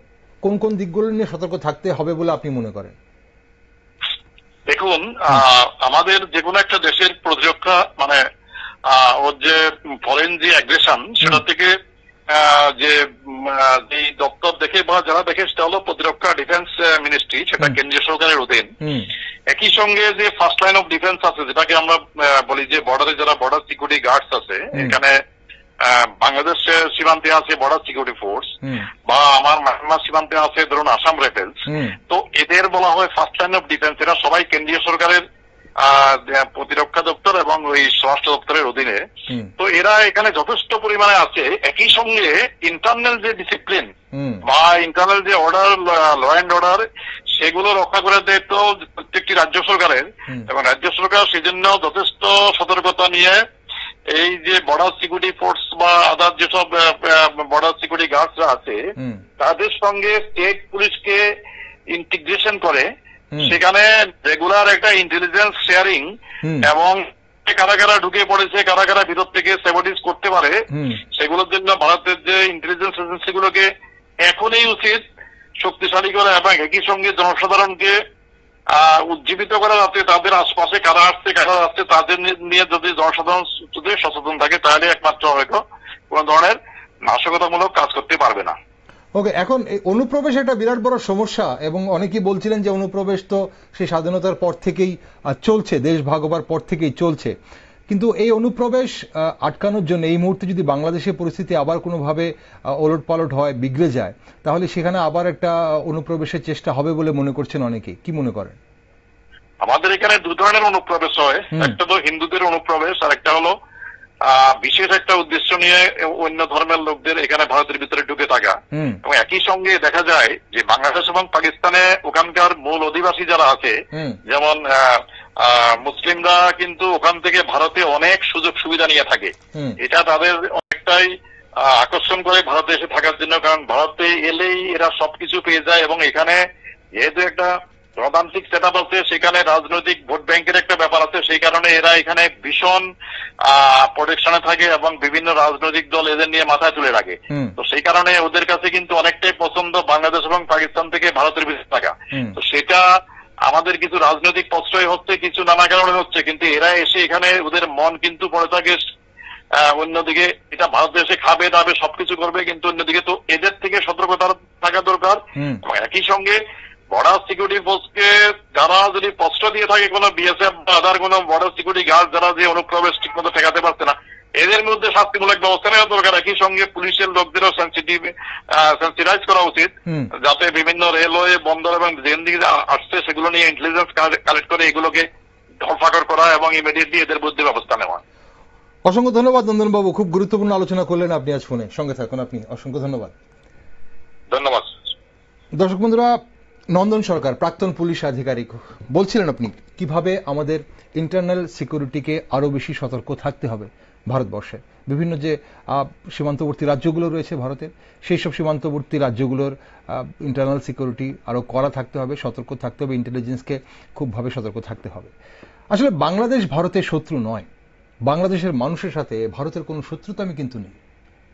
Speaker 1: কোন কোন দিকগুলো নিয়ে সতর্ক থাকতে হবে বলে আপনি মনে করেন?
Speaker 5: দেখুন, আমাদের যে কোনো একটা দেশের প্রতিরক্ষা মানে ওর যে ফরেন যে অ্যাগ্রেশন, সেটা থেকে যে দপ্তর দেখে বা যারা দেখে সেটা হলো প্রতিরক্ষা ডিফেন্স মিনিস্ট্রি, সেটা কেন্দ্রীয় সরকারের অধীন। একই সঙ্গে যে ফার্স্ট লাইন অফ ডিফেন্স আছে, যেটাকে আমরা বলি যে বর্ডারে যারা বর্ডার সিকিউরিটি গার্ডস আছে, এখানে বাংলাদেশ সীমান্তে আছে বর্ডার সিকিউরিটি ফোর্স, বা আমার মায়ানমার সীমান্তে আছে ধরুন আসাম রাইফেলস। তো এদের বলা হয় ফার্স্ট লাইন অফ ডিফেন্স। এরা সবাই কেন্দ্রীয় সরকারের প্রতিরক্ষা দপ্তর এবং ওই স্বরাষ্ট্র দপ্তরের অধীনে। তো এরা এখানে যথেষ্ট পরিমাণে আছে। একই সঙ্গে ইন্টারনাল যে ডিসিপ্লিন বা ইন্টারনাল যে অর্ডার, ল অ্যান্ড অর্ডার, সেগুলো রক্ষা করার দায়িত্ব প্রত্যেকটি রাজ্য সরকারের, এবং রাজ্য সরকার সেজন্য যথেষ্ট সতর্কতা নিয়ে এই যে বর্ডার সিকিউরিটি ফোর্স বা আদার যেসব বর্ডার সিকিউরিটি গার্ডসরা আছে তাদের সঙ্গে স্টেট পুলিশকে ইন্টিগ্রেশন করে সেখানে রেগুলার একটা ইন্টেলিজেন্স শেয়ারিং, এবং কারা কারা ঢুকে পড়েছে, কারা কারা ভিতর থেকে স্যাবোটেজ করতে পারে, সেগুলোর জন্য ভারতের যে ইন্টেলিজেন্স এজেন্সিগুলোকে এখনই উচিত শক্তিশালী করা, এবং একই সঙ্গে জনসাধারণকে উজ্জীবিত করা, যাতে তাদের আশপাশে কারা আসছে কারা আসছে তাদের নিয়ে যদি জনসাধারণ যদি সচেতন থাকে, তাহলে একমাত্র হয়তো কোন ধরনের নাশকতামূলক কাজ করতে পারবে না।
Speaker 1: ওকে, এখন এই অনুপ্রবেশ একটা বিরাট বড় সমস্যা, এবং অনেকেই বলছিলেন যে অনুপ্রবেশ তো সেই স্বাধীনতার পর থেকেই চলছে, দেশ ভাগ হবার পর থেকেই চলছে। কিন্তু এই অনুপ্রবেশ আটকানোর জন্য এই মুহূর্তে যদি বাংলাদেশের পরিস্থিতি আবার কোনোভাবে ওলটপালট হয়, বিগড়ে যায়, তাহলে সেখানে আবার একটা অনুপ্রবেশের চেষ্টা হবে বলে মনে করছেন অনেকেই। কি মনে করেন?
Speaker 5: আমাদের এখানে দু ধরনের অনুপ্রবেশ হয়। একটা তো হিন্দুদের অনুপ্রবেশ, আর একটা হলো বিশেষ একটা উদ্দেশ্য নিয়ে অন্য ধর্মের লোকদের এখানে ভারতের ভিতরে ঢুকে থাকা। এবং একই সঙ্গে দেখা যায় যে বাংলাদেশ এবং পাকিস্তানে ওখানকার মূল অধিবাসী যারা আছে, যেমন মুসলিমরা, কিন্তু ওখান থেকে ভারতে অনেক সুযোগ সুবিধা নিয়ে থাকে। এটা তাদের অনেকটাই আকর্ষণ করে ভারতে এসে থাকার জন্য, কারণ ভারতে এলেই এরা সবকিছু পেয়ে যায়, এবং এখানে যেহেতু একটা গণতান্ত্রিক সেট আপ আছে, সেখানে রাজনৈতিক ভোট ব্যাংকের একটা ব্যাপার আছে, সেই কারণে এরা এখানে ভীষণ প্রোটেকশনে থাকে এবং বিভিন্ন রাজনৈতিক দল এদের নিয়ে মাথায় তুলে রাখে। তো সেই কারণে ওদের কাছে কিন্তু অনেকটাই পছন্দ বাংলাদেশ এবং পাকিস্তান থেকে ভারতের ভিতরে থাকা। তো সেটা আমাদের কিছু রাজনৈতিক প্রশ্রয় হচ্ছে, কিছু নানা কারণে হচ্ছে, কিন্তু এরা এসে এখানে ওদের মন কিন্তু পড়ে থাকে অন্যদিকে। এটা ভারতে এসে খাবে দাবে সবকিছু করবে, কিন্তু অন্যদিকে তো এদের থেকে সতর্কতা থাকা দরকার। একই সঙ্গে বর্ডার সিকিউরিটি ফোর্সকে যারা যদি প্রশ্রয় দিয়ে থাকে, কোনো বিএসএফ বা আদার কোনো বর্ডার সিকিউরিটি গার্ড যারা যে অনুপ্রবেশ ঠিক মতো ঠেকাতে পারছে না, এদের মধ্যে শাস্তিমূলক ব্যবস্থা নেওয়া দরকার। একই সঙ্গে পুলিশের লোকদেরও সেন্সিটাইজ করা উচিত, যাতে বিভিন্ন রেলওয়ে, বন্দর এবং যেন দিকে আসছে সেগুলো নিয়ে ইন্টেলিজেন্স কালেক্ট করে এগুলোকে ধরপাকড় করা এবং ইমিডিয়েটলি এদের বিরুদ্ধে ব্যবস্থা নেওয়া।
Speaker 1: অসংখ্য ধন্যবাদ নন্দনবাবু, খুব গুরুত্বপূর্ণ আলোচনা করলেন আপনি আজ ফোনে। সঙ্গে থাকুন আপনি। অসংখ্য ধন্যবাদ।
Speaker 5: ধন্যবাদ।
Speaker 1: দর্শক বন্ধুরা, নন্দন সরকার, প্রাক্তন পুলিশ আধিকারিক, বলছিলেন আপনি কিভাবে আমাদের ইন্টারনাল সিকিউরিটিকে আরো বেশি সতর্ক থাকতে হবে ভারতবর্ষে। বিভিন্ন যে সীমান্তবর্তী রাজ্যগুলো রয়েছে ভারতের, সেই সব সীমান্তবর্তী রাজ্যগুলোর ইন্টারনাল সিকিউরিটি আরো কড়া থাকতে হবে, সতর্ক থাকতে হবে, ইন্টেলিজেন্সকে খুবভাবে সতর্ক থাকতে হবে। আসলে বাংলাদেশ ভারতের শত্রু নয়, বাংলাদেশের মানুষের সাথে ভারতের কোনো শত্রুতামি কিন্তু নেই।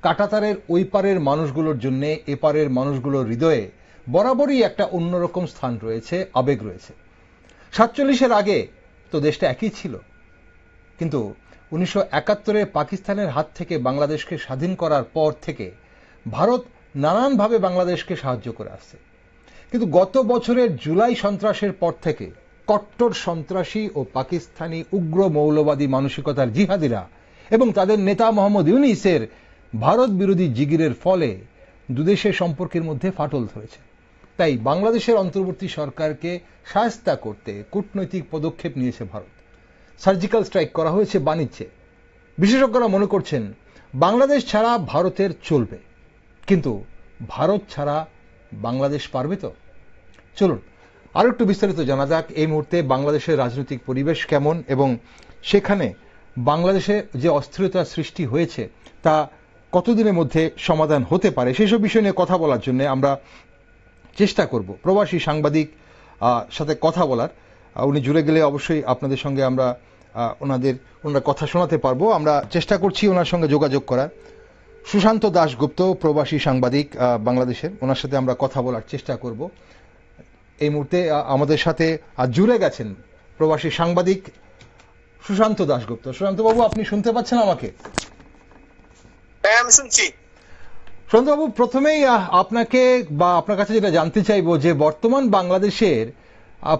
Speaker 1: কাঁটাতারের ওই পারের মানুষগুলোর জন্য এপারের মানুষগুলোর হৃদয়ে বরাবরই একটা অন্যরকম স্থান রয়েছে, আবেগ রয়েছে। 47-এর আগে তো দেশটা একই ছিল, কিন্তু 1971-এ পাকিস্তানের হাত থেকে বাংলাদেশকে স্বাধীন করার পর থেকে ভারত নানানভাবে বাংলাদেশকে সাহায্য করে আসছে, কিন্তু গত বছরের জুলাই সন্ত্রাসের পর থেকে কট্টর সন্ত্রাসী ও পাকিস্তানি উগ্র মৌলবাদী মানসিকতার জিহাদিরা এবং তাদের নেতা মোহাম্মদ ইউনূসের ভারত বিরোধী জিগিরের ফলে দুদেশের সম্পর্কের মধ্যে ফাটল ধরেছে। তাই বাংলাদেশের অন্তর্বর্তী সরকারকে শায়েস্তা করতে কূটনৈতিক পদক্ষেপ নিয়েছে ভারত। সার্জিক্যাল স্ট্রাইক করা হয়েছে বাণিজ্যে। বিশেষজ্ঞরা মনে করছেন বাংলাদেশ ছাড়া ভারতের চলবে, কিন্তু ভারত ছাড়া বাংলাদেশ পারবে তো? চলুন আরো একটু বিস্তারিত জানা যাক এই মুহূর্তে বাংলাদেশের রাজনৈতিক পরিবেশ কেমন এবং সেখানে বাংলাদেশে যে অস্থিরতার সৃষ্টি হয়েছে তা কতদিনের মধ্যে সমাধান হতে পারে, সেসব বিষয় নিয়ে কথা বলার জন্য আমরা চেষ্টা করব প্রবাসী সাংবাদিক সাথে কথা বলার। উনি জুড়ে গেলে অবশ্যই আপনাদের সঙ্গে আমরা ওনার কথা শোনাতে পারবো। আমরা চেষ্টা করছি ওনার সঙ্গে যোগাযোগ করার। সুশান্ত দাশগুপ্ত প্রবাসী সাংবাদিক বাংলাদেশের, ওনার সাথে আমরা কথা বলার চেষ্টা করব। এই মুহূর্তে আমাদের সাথে জুড়ে গেছেন প্রবাসী সাংবাদিক সুশান্ত দাশগুপ্ত। সুশান্ত বাবু, আপনি শুনতে পাচ্ছেন আমাকে?
Speaker 6: আমি শুনছি।
Speaker 1: সুশান্ত বাবু, প্রথমেই আপনাকে বা আপনার কাছে যেটা জানতে চাইবো যে বর্তমান বাংলাদেশের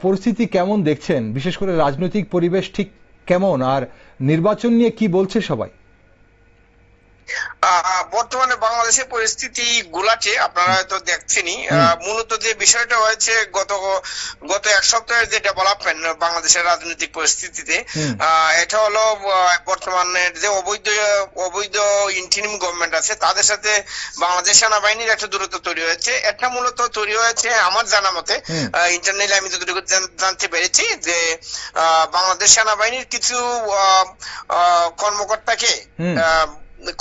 Speaker 1: পরিস্থিতি কেমন দেখছেন, বিশেষ করে রাজনৈতিক পরিবেশ ঠিক কেমন, আর নির্বাচন নিয়ে কি বলছে সবাই?
Speaker 6: বর্তমানে বাংলাদেশের পরিস্থিতি গুলাকে আপনারা হয়তো দেখছেনই। মূলত যে বিষয়টা হয়েছে গত এক সপ্তাহের যে ডেভেলপমেন্ট বাংলাদেশের রাজনৈতিক পরিস্থিতিতে, এটা হলো বর্তমানে যে অবৈধ ইন্টারিম গভর্নমেন্ট আছে তাদের সাথে বাংলাদেশ সেনাবাহিনীর একটা দূরত্ব তৈরি হয়েছে। এটা মূলত তৈরি হয়েছে আমার জানা মতে, ইন্টারনালি আমি যতটুকু জানতে পেরেছি যে বাংলাদেশ সেনাবাহিনীর কিছু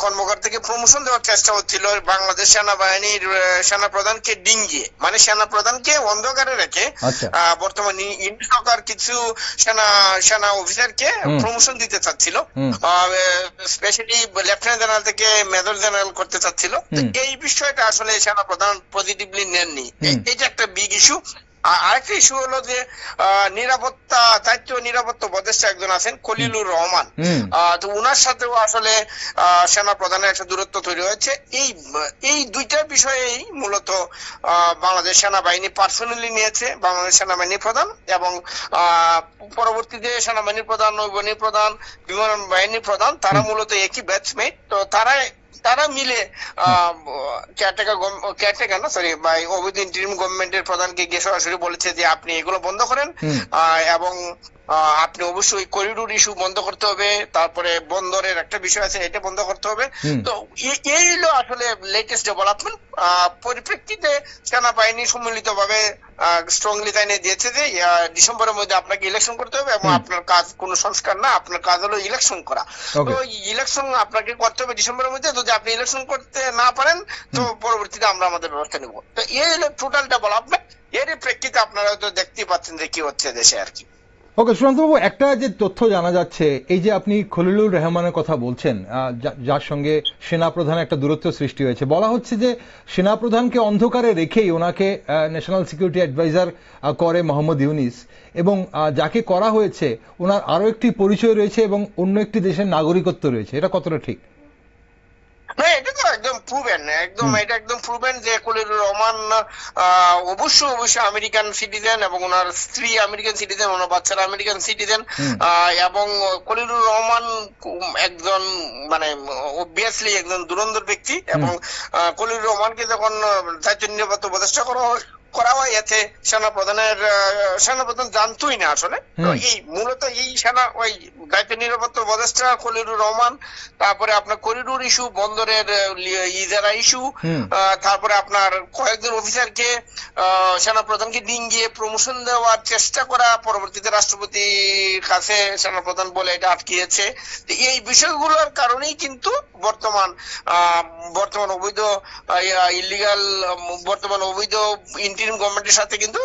Speaker 6: কর্মকর্তাকে প্রমোশন দেওয়ার চেষ্টা হচ্ছিল বাংলাদেশ সেনাবাহিনীর সেনাপ্রধানকে ডিঙ্গিয়ে, মানে সেনাপ্রধানকে অন্ধকারে রেখে বর্তমানে ইন্ডিয়া সরকার কিছু সেনা অফিসারকে প্রমোশন দিতে চাচ্ছিল, স্পেশালি লেফটেন্যান্ট জেনারেল থেকে মেজর জেনারেল করতে চাচ্ছিল। এই বিষয়টা আসলে সেনাপ্রধান পজিটিভলি নেননি। এটা একটা বিগ ইস্যু। আরেকটা ইস্যু হলো যে নিরাপত্তা উপদেষ্টা একজন আছেন খলিলুর রহমান, তো উনার সাথেও আসলে সেনা প্রধানের একটা দূরত্ব তৈরি হয়েছে। এই দুইটা বিষয়েই মূলত বাংলাদেশ সেনাবাহিনী পার্সোনালি নিয়েছে বাংলাদেশ সেনাবাহিনীর প্রধান, এবং পরবর্তীতে সেনাবাহিনীর প্রধান, নৌবাহিনীর প্রধান, বিমান বাহিনীর প্রধান, তারা মূলত একই ব্যাচমেট। তো তারা মিলে অবৈধ ইন্টারিম গভর্নমেন্টের প্রধানকে গিয়ে সরাসরি বলেছে যে আপনি এগুলো বন্ধ করেন, এবং আপনি অবশ্যই করিডোর ইস্যু বন্ধ করতে হবে, তারপরে বন্দরের একটা বিষয় আছে এটা বন্ধ করতে হবে। তো এই হলো আসলে লেটেস্ট ডেভেলপমেন্ট। পরিপ্রেক্ষিতে সেনাবাহিনী সম্মিলিতভাবে স্ট্রংলি জানিয়ে দিয়েছে যে ডিসেম্বরের মধ্যে আপনাকে ইলেকশন করতে হবে, এবং আপনার কাজ কোনো সংস্কার না, আপনার কাজ হলো ইলেকশন করা। তো ইলেকশন আপনাকে করতে হবে ডিসেম্বরের মধ্যে। যদি আপনি ইলেকশন করতে না পারেন তো পরবর্তীতে আমরা আমাদের ব্যবস্থা নেব। তো এই হলো টোটাল ডেভেলপমেন্ট। এর প্রেক্ষিতে আপনারা হয়তো দেখতেই পাচ্ছেন যে কি হচ্ছে দেশে আর কি।
Speaker 1: ওকে সুশান্তবাবু, একটা যে তথ্য জানা যাচ্ছে, এই যে আপনি খলিলুর রহমানের কথা বলছেন, যার সঙ্গে সেনাপ্রধানের একটা দূরত্ব সৃষ্টি হয়েছে, বলা হচ্ছে যে সেনাপ্রধানকে অন্ধকারে রেখেই ওনাকে ন্যাশনাল সিকিউরিটি অ্যাডভাইজার করে মোহাম্মদ ইউনূস, এবং যাকে করা হয়েছে ওনার আরো একটি পরিচয় রয়েছে এবং অন্য একটি দেশের নাগরিকত্ব রয়েছে। এটা কতটা ঠিক?
Speaker 6: এটা তো একদম প্রুভেন যে খলিলুর রহমান অবশ্যই আমেরিকান সিটিজেন, এবং ওনার স্ত্রী আমেরিকান সিটিজেন, ওনার বাচ্চারা আমেরিকান সিটিজেন, এবং খলিলুর রহমান একজন মানে অবভিয়াসলি একজন ধুরন্ধর ব্যক্তি। এবং খলিলুর রহমানকে যখন দায়িত্ব নিরাপত্তা উপদেষ্টা করা হয়, এতে সেনাপ্রধান জানতোই না আসলে। এই মূলত এই ওই দায়িত্ব নিরাপত্তা উপদেষ্টা খলিলুর রহমান, তারপরে আপনার করিডোর ইস্যু, বন্দরের ইজারা ইস্যু, তারপরে আপনার কয়েকজন অফিসারকে সেনাপ্রধানকে ডিঙ্গিয়ে প্রমোশন দেওয়ার চেষ্টা করা, পরবর্তীতে রাষ্ট্রপতির কাছে সেনাপ্রধান বলে এটা আটকিয়েছে। এই বিষয়গুলোর কারণেই কিন্তু বর্তমান অবৈধ ইন্টারিম গভর্নমেন্টের সাথে কিন্তু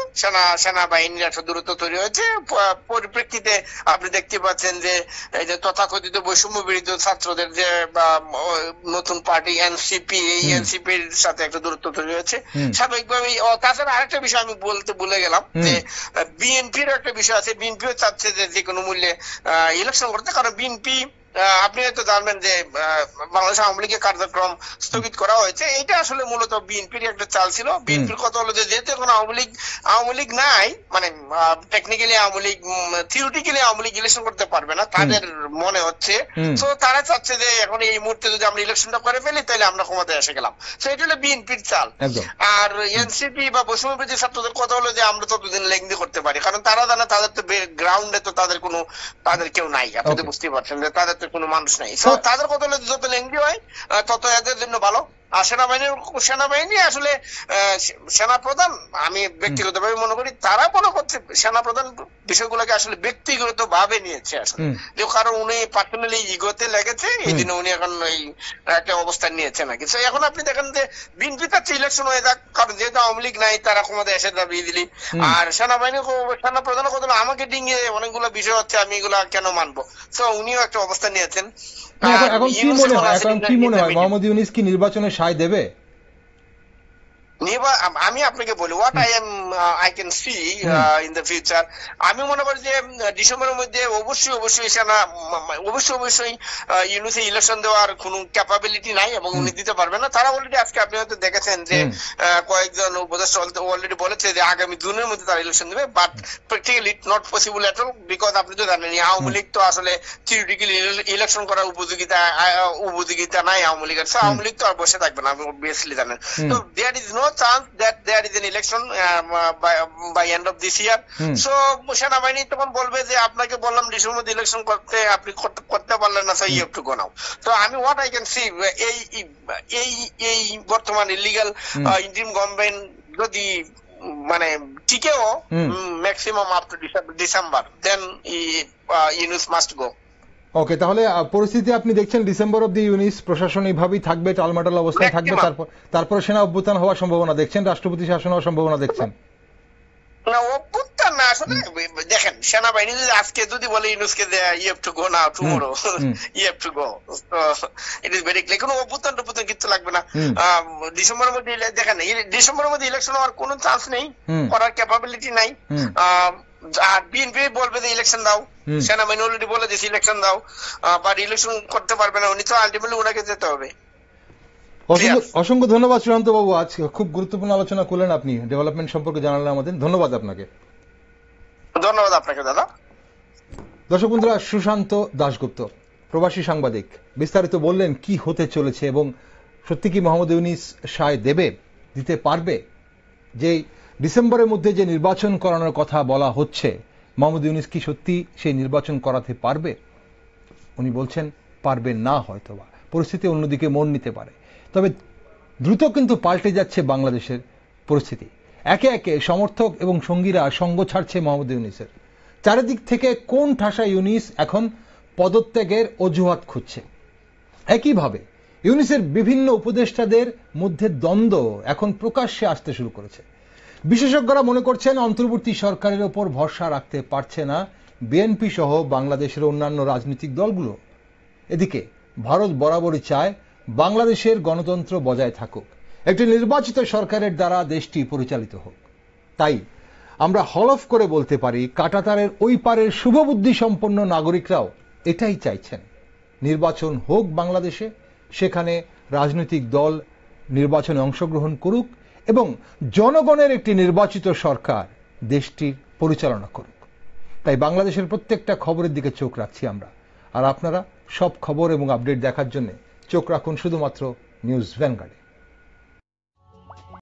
Speaker 6: সেনাবাহিনীর একটা দূরত্ব তৈরি হয়েছে। পরিপ্রেক্ষিতে আপনি দেখতে পাচ্ছেন যে এই যে তথাকথিত বৈষম্য বিরোধী ছাত্রদের যে নতুন পার্টি এনসিপি, এই এনসিপির সাথে একটা দূরত্ব তৈরি হয়েছে স্বাভাবিকভাবেই। তাছাড়া আরেকটা বিষয় আমি বলতে ভুলে গেলাম যে বিএনপির একটা বিষয় আছে। বিএনপিও চাচ্ছে যে কোনো মূল্যে ইলেকশন করতে, কারণ বিএনপি আপনি হয়তো জানবেন যে বাংলাদেশ আওয়ামী লীগের কার্যক্রম স্থগিত করা হয়েছে। এটা আসলে মূলত বিএনপির একটা চাল ছিল। বিএনপির কথা হলো যে যেহেতু এখন আওয়ামী লীগ নাই, মানে technically Awami League, theoretically Awami League election করতে পারবে না তাদের মনে হচ্ছে। তো তারা চাচ্ছে যে এখন এই মুহূর্তে যদি আমরা ইলেকশনটা করে ফেলি তাহলে আমরা ক্ষমতায় এসে গেলাম। তো এটা হলো বিএনপির চাল। আর এনসিপি বা বৈষম্যবিরোধী ছাত্রদের কথা হলো যে আমরা ততদিন লেংদি করতে পারি, কারণ তারা জানে তাদের তো গ্রাউন্ডে তো তাদের কেউ নাই। আপনি তো বুঝতেই পারছেন যে তাদের তো কোনো মানুষ নাই। তাদের কথা হলো যত লেংদি হয় তত এদের জন্য ভালো। আর সেনাবাহিনী আসলে সেনাপ্রধান, আমি ব্যক্তিগতভাবে মনে করি তারা মনে করছে সেনাপ্রধান বিষয়গুলোকে আসলে ব্যক্তিগত ভাবে নিয়েছে আসলে, যে কারণ উনি পার্সোনালি ইগোতে লেগেছে, এই জন্য উনি এখন এই একটা অবস্থান নিয়েছে নাকি। এখন আপনি দেখেন যে বিএনপি চাচ্ছে ইলেকশন হয়ে যাক, কারণ যেহেতু আওয়ামী লীগ নাই তারা ক্ষমতায় এসে যাবে ইজিলি। আর সেনাপ্রধানের কথা আমাকে ডিঙিয়ে অনেকগুলো বিষয় হচ্ছে, আমি এগুলা কেন মানবো। তো উনিও একটা অবস্থান নিয়েছেন।
Speaker 1: এখন কি মনে হয় মোহাম্মদ ইউনূস কি নির্বাচনে সায় দেবে?
Speaker 6: আমি আপনাকে বলি what I can see in the future. আমি মনে করি যে ডিসেম্বরের মধ্যে অবশ্যই ইউনূসে ইলেকশন দেওয়ার কোনো ক্যাপাবিলিটি নাই এবং উনি দিতে পারবেন না। তারা অলরেডি আজকে আপনি হয়তো দেখেছেন যে কয়েকজন উপদেষ্টা অলরেডি বলেছে যে আগামী জুনের মধ্যে তারা ইলেকশন দেবে, but practically it not possible at all, because আপনি তো জানেন আওয়ামী লীগ তো আসলে থিওরিটিক্যালি ইলেকশন করার উপযোগিতা নাই আওয়ামী লীগের। আওয়ামী লীগ তো আর বসে থাকবে না, আপনি অবভিয়াসলি জানেন। তো there is no chance that there is an election by end of this year. So সেনাবাহিনী তখন বলবে যে আপনাকে বললাম ডিসেম্বর মধ্যে ইলেকশন করতে, আপনি করতে পারলেন না, so you have to go now. তো আমি what I can see এই বর্তমান ইলিগাল ইন্টারিম গভর্নমেন্ট যদি মানে টিকেও maximum up to December, then Yunus must go.
Speaker 1: Okay, তাহলে পরিস্থিতি আপনি দেখছেন ডিসেম্বর অব্দি ইউনূস প্রশাসনিকভাবেই থাকবে, টালমাটাল অবস্থায় থাকবে, তারপর সেনা অভ্যুত্থান হওয়ার সম্ভাবনা দেখছেন, রাষ্ট্রপতি শাসন হওয়ার সম্ভাবনা দেখছেন?
Speaker 6: না, অভ্যুত্থান না, আসলে দেখেন সেনাবাহিনী যদি আজকে যদি বলে ইউনূসকে you have to go now tomorrow, you have to go, it is very clear. কোনো অভ্যুত্থান কিচ্ছু লাগবে না। ডিসেম্বরের মধ্যে দেখেন ডিসেম্বরের মধ্যে ইলেকশন হওয়ার কোনো চান্স নেই, করার ক্যাপাবিলিটি নাই। আর বিএনপি বলবে যে ইলেকশন দাও, সেনাবাহিনী অলরেডি বলে দিয়েছে ইলেকশন দাও, বাট ইলেকশন করতে পারবে না উনি, তো আলটিমেটলি ওনাকে যেতে হবে।
Speaker 1: অসংখ্য ধন্যবাদ সুশান্ত বাবু, আজ খুব গুরুত্বপূর্ণ আলোচনা করলেন, আপনি ডেভেলপমেন্ট সম্পর্কে জানালেন আমাদের, ধন্যবাদ আপনাকে।
Speaker 6: ধন্যবাদ আপনাকে দাদা।
Speaker 1: দর্শক বন্ধুরা, সুশান্ত দাশগুপ্ত প্রবাসী সাংবাদিক বিস্তারিত বললেন কি হতে চলেছে এবং সত্যি কি মোহাম্মদ ইউনূস সায় দিতে পারবে। যে ডিসেম্বরের মধ্যে যে নির্বাচন করানোর কথা বলা হচ্ছে, মোহাম্মদ ইউনূস কি সত্যি সেই নির্বাচন করাতে পারবে? উনি বলছেন পারবেন না, হয়তোবা পরিস্থিতি অন্যদিকে মোড় নিতে পারে। তবে দ্রুত কিন্তু পাল্টে যাচ্ছে বাংলাদেশের পরিস্থিতি, একে একে সমর্থক এবং সঙ্গীরা সঙ্গ ছাড়ছে মোহাম্মদ ইউনূসের। চারিদিক থেকে কোন ঠাসা ইউনূস এখন পদত্যাগের অজুহাত খুঁজছে। একইভাবে ইউনূসের বিভিন্ন উপদেষ্টাদের মধ্যে দ্বন্দ্ব এখন প্রকাশ্যে আসতে শুরু করেছে। বিশেষজ্ঞরা মনে করছেন অন্তর্বর্তী সরকারের ওপর ভরসা রাখতে পারছে না বিএনপি সহ বাংলাদেশের অন্যান্য রাজনৈতিক দলগুলো। এদিকে ভারত বরাবরই চায় বাংলাদেশের গণতন্ত্র বজায় থাকুক, একটি নির্বাচিত সরকারের দ্বারা দেশটি পরিচালিত হোক। তাই আমরা হলফ করে বলতে পারি কাঁটাতারের ওই পারের শুভবুদ্ধি সম্পন্ন নাগরিকরাও এটাই চাইছেন, নির্বাচন হোক বাংলাদেশে, সেখানে রাজনৈতিক দল নির্বাচনে অংশগ্রহণ করুক এবং জনগণের একটি নির্বাচিত সরকার দেশটির পরিচালনা করুক। তাই বাংলাদেশের প্রত্যেকটা খবরের দিকে চোখ রাখছি আমরা, আর আপনারা সব খবর এবং আপডেট দেখার জন্য চোখ রাখুন শুধুমাত্র নিউজ ভ্যানগার্ডে।